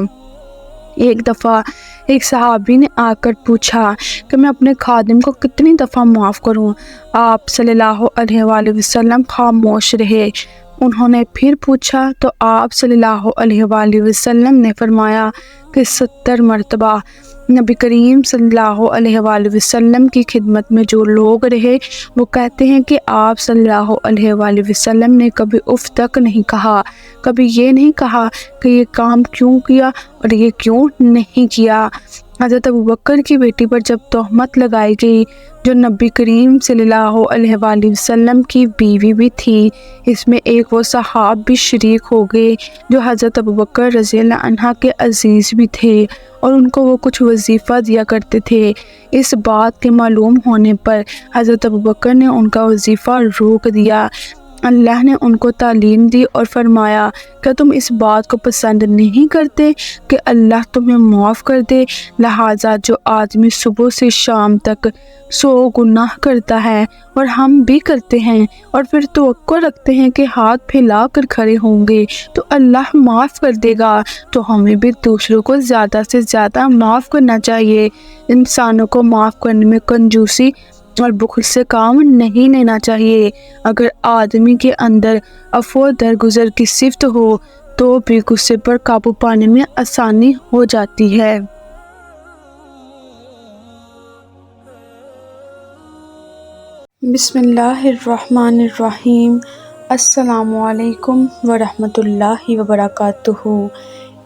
ایک دفعہ ایک صحابی نے آ کر پوچھا کہ میں اپنے خادم کو کتنی دفعہ معاف کروں؟ آپ صلی اللہ علیہ وآلہ وسلم خاموش رہے۔ انہوں نے پھر پوچھا تو آپ صلی اللہ علیہ وآلہ وسلم نے فرمایا کہ 70 مرتبہ۔ نبی کریم صلی اللہ علیہ وآلہ وسلم کی خدمت میں جو لوگ رہے وہ کہتے ہیں کہ آپ صلی اللہ علیہ وآلہ وسلم نے کبھی اف تک نہیں کہا، کبھی یہ نہیں کہا کہ یہ کام کیوں کیا اور یہ کیوں نہیں کیا۔ حضرت ابوبکر کی بیٹی پر جب تہمت لگائی گئی جو نبی کریم صلی اللہ علیہ وآلہ وسلم کی بیوی بھی تھی، اس میں ایک وہ صحاب بھی شریک ہو گئے جو حضرت ابوبکر رضی اللہ عنہ کے عزیز بھی تھے اور ان کو وہ کچھ وظیفہ دیا کرتے تھے۔ اس بات کے معلوم ہونے پر حضرت ابوبکر نے ان کا وظیفہ روک دیا۔ اللہ نے ان کو تعلیم دی اور فرمایا کیا تم اس بات کو پسند نہیں کرتے کہ اللہ تمہیں معاف کر دے؟ لہٰذا جو آدمی صبح سے شام تک 100 گناہ کرتا ہے اور ہم بھی کرتے ہیں اور پھر توقع رکھتے ہیں کہ ہاتھ پھیلا کر کھڑے ہوں گے تو اللہ معاف کر دے گا، تو ہمیں بھی دوسروں کو زیادہ سے زیادہ معاف کرنا چاہیے۔ انسانوں کو معاف کرنے میں کنجوسی اور بخل سے کام نہیں لینا چاہیے۔ اگر آدمی کے اندر عفو درگزر کی صفت ہو تو بھی غصے پر قابو پانے میں آسانی ہو جاتی ہے۔ بسم اللہ الرحمن الرحیم۔ السلام علیکم ورحمۃ اللہ وبرکاتہ۔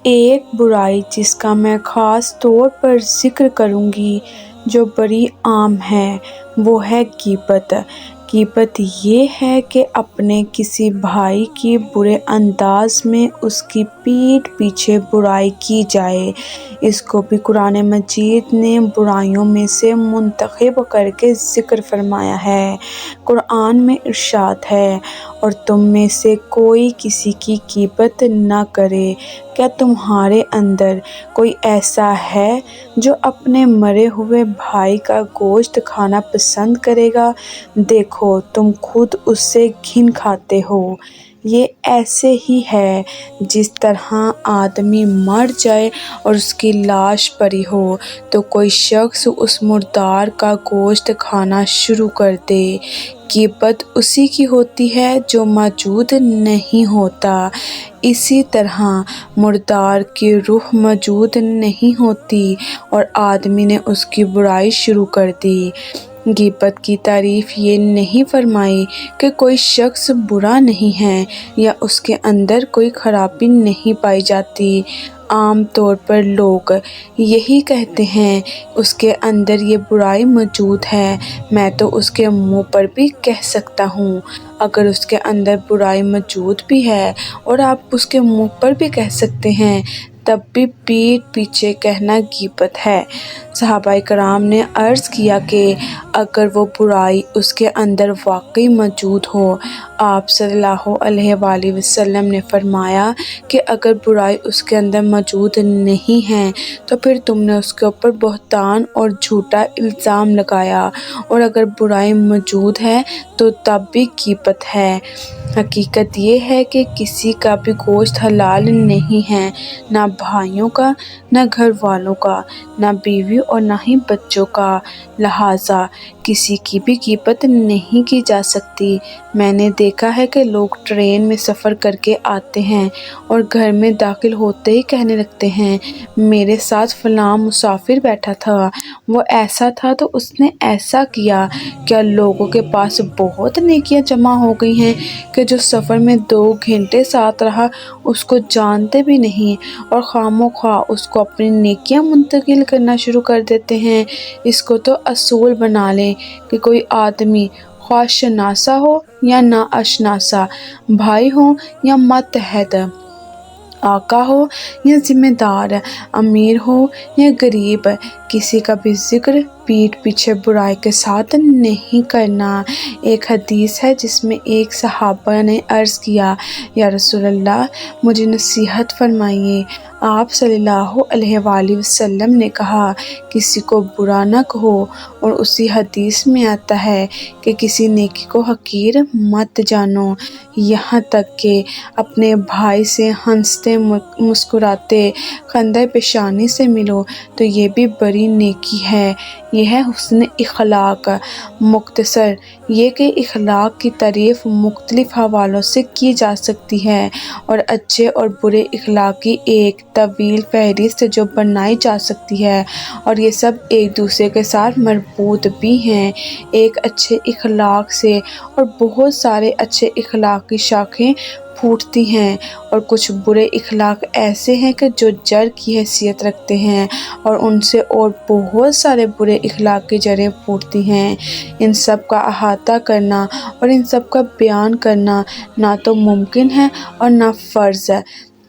ایک برائی جس کا میں خاص طور پر ذکر کروں گی جو بڑی عام ہے وہ ہے غیبت۔ غیبت یہ ہے کہ اپنے کسی بھائی کی برے انداز میں اس کی پیٹھ پیچھے برائی کی جائے۔ اس کو بھی قرآن مجید نے برائیوں میں سے منتخب کر کے ذکر فرمایا ہے۔ قرآن میں ارشاد ہے اور تم میں سے کوئی کسی کی غیبت نہ کرے۔ کیا تمہارے اندر کوئی ایسا ہے جو اپنے مرے ہوئے بھائی کا گوشت کھانا پسند کرے گا؟ دیکھو تم خود اس سے گھن کھاتے ہو۔ یہ ایسے ہی ہے جس طرح آدمی مر جائے اور اس کی لاش پڑی ہو تو کوئی شخص اس مردار کا گوشت کھانا شروع کر دے۔ غیبت اسی کی ہوتی ہے جو موجود نہیں ہوتا۔ اسی طرح مردار کی روح موجود نہیں ہوتی اور آدمی نے اس کی برائی شروع کر دی۔ غیبت کی تعریف یہ نہیں فرمائی کہ کوئی شخص برا نہیں ہے یا اس کے اندر کوئی خرابی نہیں پائی جاتی۔ عام طور پر لوگ یہی کہتے ہیں اس کے اندر یہ برائی موجود ہے، میں تو اس کے منہ پر بھی کہہ سکتا ہوں۔ اگر اس کے اندر برائی موجود بھی ہے اور آپ اس کے منہ پر بھی کہہ سکتے ہیں تب بھی پیٹھ پیچھے کہنا غیبت ہے۔ صحابہ کرام نے عرض کیا کہ اگر وہ برائی اس کے اندر واقعی موجود ہو، آپ صلی اللہ علیہ وآلہ وسلم نے فرمایا کہ اگر برائی اس کے اندر موجود نہیں ہے تو پھر تم نے اس کے اوپر بہتان اور جھوٹا الزام لگایا، اور اگر برائی موجود ہے تو تب بھی غیبت ہے۔ حقیقت یہ ہے کہ کسی کا بھی گوشت حلال نہیں ہے، نہ بھائیوں کا، نہ گھر والوں کا، نہ بیوی اور نہ ہی بچوں کا، لہٰذا کسی کی بھی غیبت نہیں کی جا سکتی۔ میں نے دیکھا ہے کہ لوگ ٹرین میں سفر کر کے آتے ہیں اور گھر میں داخل ہوتے ہی کہنے لگتے ہیں میرے ساتھ فلاں مسافر بیٹھا تھا، وہ ایسا تھا تو اس نے ایسا کیا۔ کیا لوگوں کے پاس بہت نیکیاں جمع ہو گئی ہیں کہ جو سفر میں 2 گھنٹے ساتھ رہا اس کو جانتے بھی نہیں اور خواہ اس کو اپنی نیکیاں منتقل کرنا شروع کر دیتے ہیں؟ اس کو تو اصول بنا لیں کہ کوئی آدمی خواہ شناسا ہو یا نا اشناسا، بھائی ہو یا ماتحت، آقا ہو یا ذمہ دار، امیر ہو یا غریب، کسی کا بھی ذکر پیٹھ پیچھے برائی کے ساتھ نہیں کرنا۔ ایک حدیث ہے جس میں ایک صحابہ نے عرض کیا یا رسول اللہ مجھے نصیحت فرمائیے۔ آپ صلی اللہ علیہ وآلہ وسلم نے کہا کسی کو برا نہ کہو، اور اسی حدیث میں آتا ہے کہ کسی نیکی کو حقیر مت جانو، یہاں تک کہ اپنے بھائی سے ہنستے مسکراتے خندہ پیشانی سے ملو تو یہ بھی بڑی نیکی ہے۔ یہ ہے حسن اخلاق۔ مختصر یہ کہ اخلاق کی تعریف مختلف حوالوں سے کی جا سکتی ہے، اور اچھے اور برے اخلاق کی ایک طویل فہرست جو بنائی جا سکتی ہے، اور یہ سب ایک دوسرے کے ساتھ مربوط بھی ہیں۔ ایک اچھے اخلاق سے اور بہت سارے اچھے اخلاق کی شاخیں پھوٹتی ہیں، اور کچھ برے اخلاق ایسے ہیں کہ جو جڑ کی حیثیت رکھتے ہیں، اور ان سے اور بہت سارے برے اخلاق کی جڑیں پھوٹتی ہیں۔ ان سب کا احاطہ کرنا اور ان سب کا بیان کرنا نہ تو ممکن ہے اور نہ فرض۔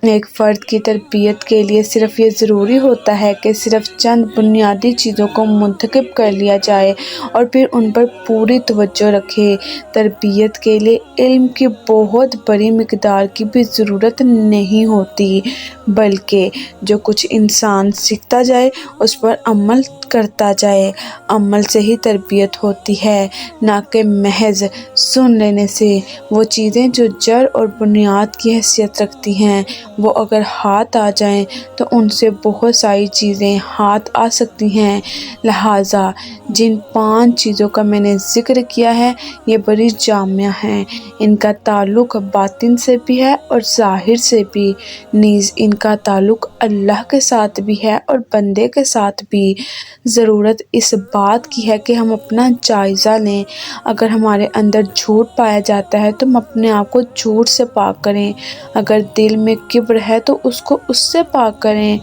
ایک فرد کی تربیت کے لیے صرف یہ ضروری ہوتا ہے کہ صرف چند بنیادی چیزوں کو منتخب کر لیا جائے اور پھر ان پر پوری توجہ رکھے۔ تربیت کے لیے علم کی بہت بڑی مقدار کی بھی ضرورت نہیں ہوتی، بلکہ جو کچھ انسان سیکھتا جائے اس پر عمل کرتا جائے۔ عمل سے ہی تربیت ہوتی ہے، نہ کہ محض سن لینے سے۔ وہ چیزیں جو جڑ اور بنیاد کی حیثیت رکھتی ہیں، وہ اگر ہاتھ آ جائیں تو ان سے بہت ساری چیزیں ہاتھ آ سکتی ہیں۔ لہٰذا جن 5 چیزوں کا میں نے ذکر کیا ہے یہ بڑی جامع ہیں۔ ان کا تعلق باطن سے بھی ہے اور ظاہر سے بھی، نیز ان کا تعلق اللہ کے ساتھ بھی ہے اور بندے کے ساتھ بھی۔ ضرورت اس بات کی ہے کہ ہم اپنا جائزہ لیں۔ اگر ہمارے اندر جھوٹ پایا جاتا ہے تو ہم اپنے آپ کو جھوٹ سے پاک کریں۔ اگر دل میں کبر ہے تو اس کو اس سے پاک کریں۔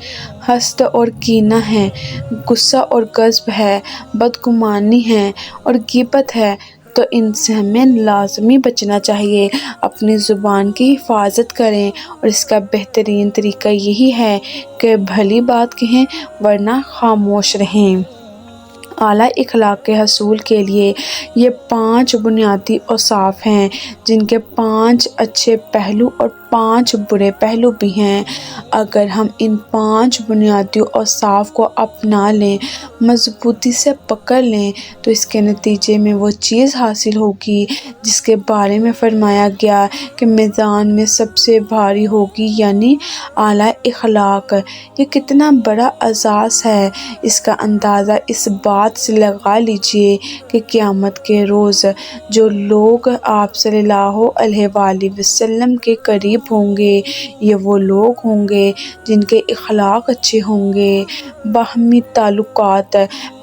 حسد اور کینہ ہے، غصہ اور غضب ہے، بدگمانی ہے اور غیبت ہے، تو ان سے ہمیں لازمی بچنا چاہیے۔ اپنی زبان کی حفاظت کریں، اور اس کا بہترین طریقہ یہی ہے کہ بھلی بات کہیں ورنہ خاموش رہیں۔ اعلیٰ اخلاق کے حصول کے لیے یہ 5 بنیادی اوصاف ہیں، جن کے 5 اچھے پہلو اور 5 برے پہلو بھی ہیں۔ اگر ہم ان 5 بنیادی اوصاف کو اپنا لیں، مضبوطی سے پکڑ لیں، تو اس کے نتیجے میں وہ چیز حاصل ہوگی جس کے بارے میں فرمایا گیا کہ میزان میں سب سے بھاری ہوگی، یعنی اعلیٰ اخلاق۔ یہ کتنا بڑا اعزاز ہے، اس کا اندازہ اس بات سے لگا لیجئے کہ قیامت کے روز جو لوگ آپ صلی اللہ علیہ وآلہ وسلم کے قریب ہوں گے، یہ وہ لوگ ہوں گے جن کے اخلاق اچھے ہوں گے۔ باہمی تعلقات،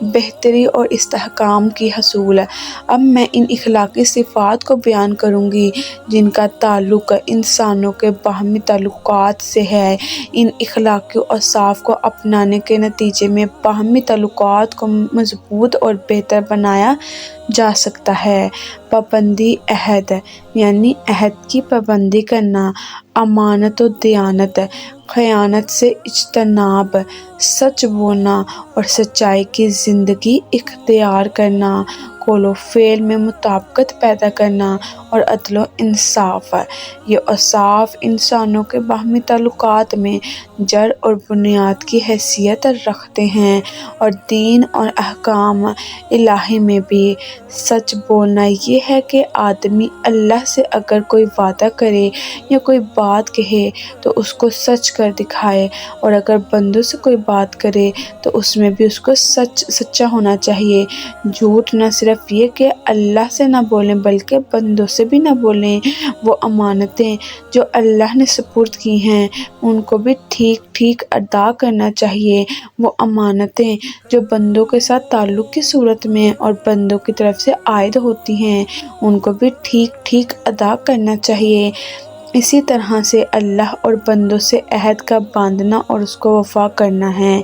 بہتری اور استحکام کی حصول۔ اب میں ان اخلاقی صفات کو بیان کروں گی جن کا تعلق انسانوں کے باہمی تعلقات سے ہے۔ ان اخلاقی اوصاف کو اپنانے کے نتیجے میں باہمی تعلقات کو مضبوط اور بہتر بنایا جا سکتا ہے۔ پابندی عہد، یعنی عہد کی پابندی کرنا، امانت و دیانت، خیانت سے اجتناب، سچ بولنا اور سچائی کی زندگی اختیار کرنا، قول و فعل میں مطابقت پیدا کرنا اور عدل و انصاف۔ یہ اوصاف انسانوں کے باہمی تعلقات میں جڑ اور بنیاد کی حیثیت رکھتے ہیں، اور دین اور احکام الہی میں بھی۔ سچ بولنا یہ ہے کہ آدمی اللہ سے اگر کوئی وعدہ کرے یا کوئی بات کہے تو اس کو سچ کر دکھائے، اور اگر بندوں سے کوئی بات کرے تو اس میں بھی اس کو سچا ہونا چاہیے۔ جھوٹ نہ صرف یہ کہ اللہ سے نہ بولیں بلکہ بندوں سے بھی نہ بولیں۔ وہ امانتیں جو اللہ نے سپرد کی ہیں ان کو بھی ٹھیک ٹھیک ادا کرنا چاہیے۔ وہ امانتیں جو بندوں کے ساتھ تعلق کی صورت میں اور بندوں کی طرف سے عائد ہوتی ہیں ان کو بھی ٹھیک ٹھیک ادا کرنا چاہیے۔ اسی طرح سے اللہ اور بندوں سے عہد کا باندھنا اور اس کو وفا کرنا ہے۔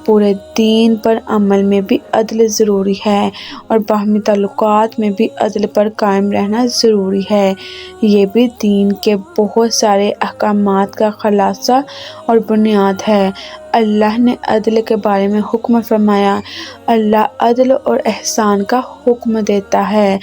پورے دین پر عمل میں بھی عدل ضروری ہے، اور باہمی تعلقات میں بھی عدل پر قائم رہنا ضروری ہے۔ یہ بھی دین کے بہت سارے احکامات کا خلاصہ اور بنیاد ہے۔ اللہ نے عدل کے بارے میں حکم فرمایا۔ اللہ عدل اور احسان کا حکم دیتا ہے۔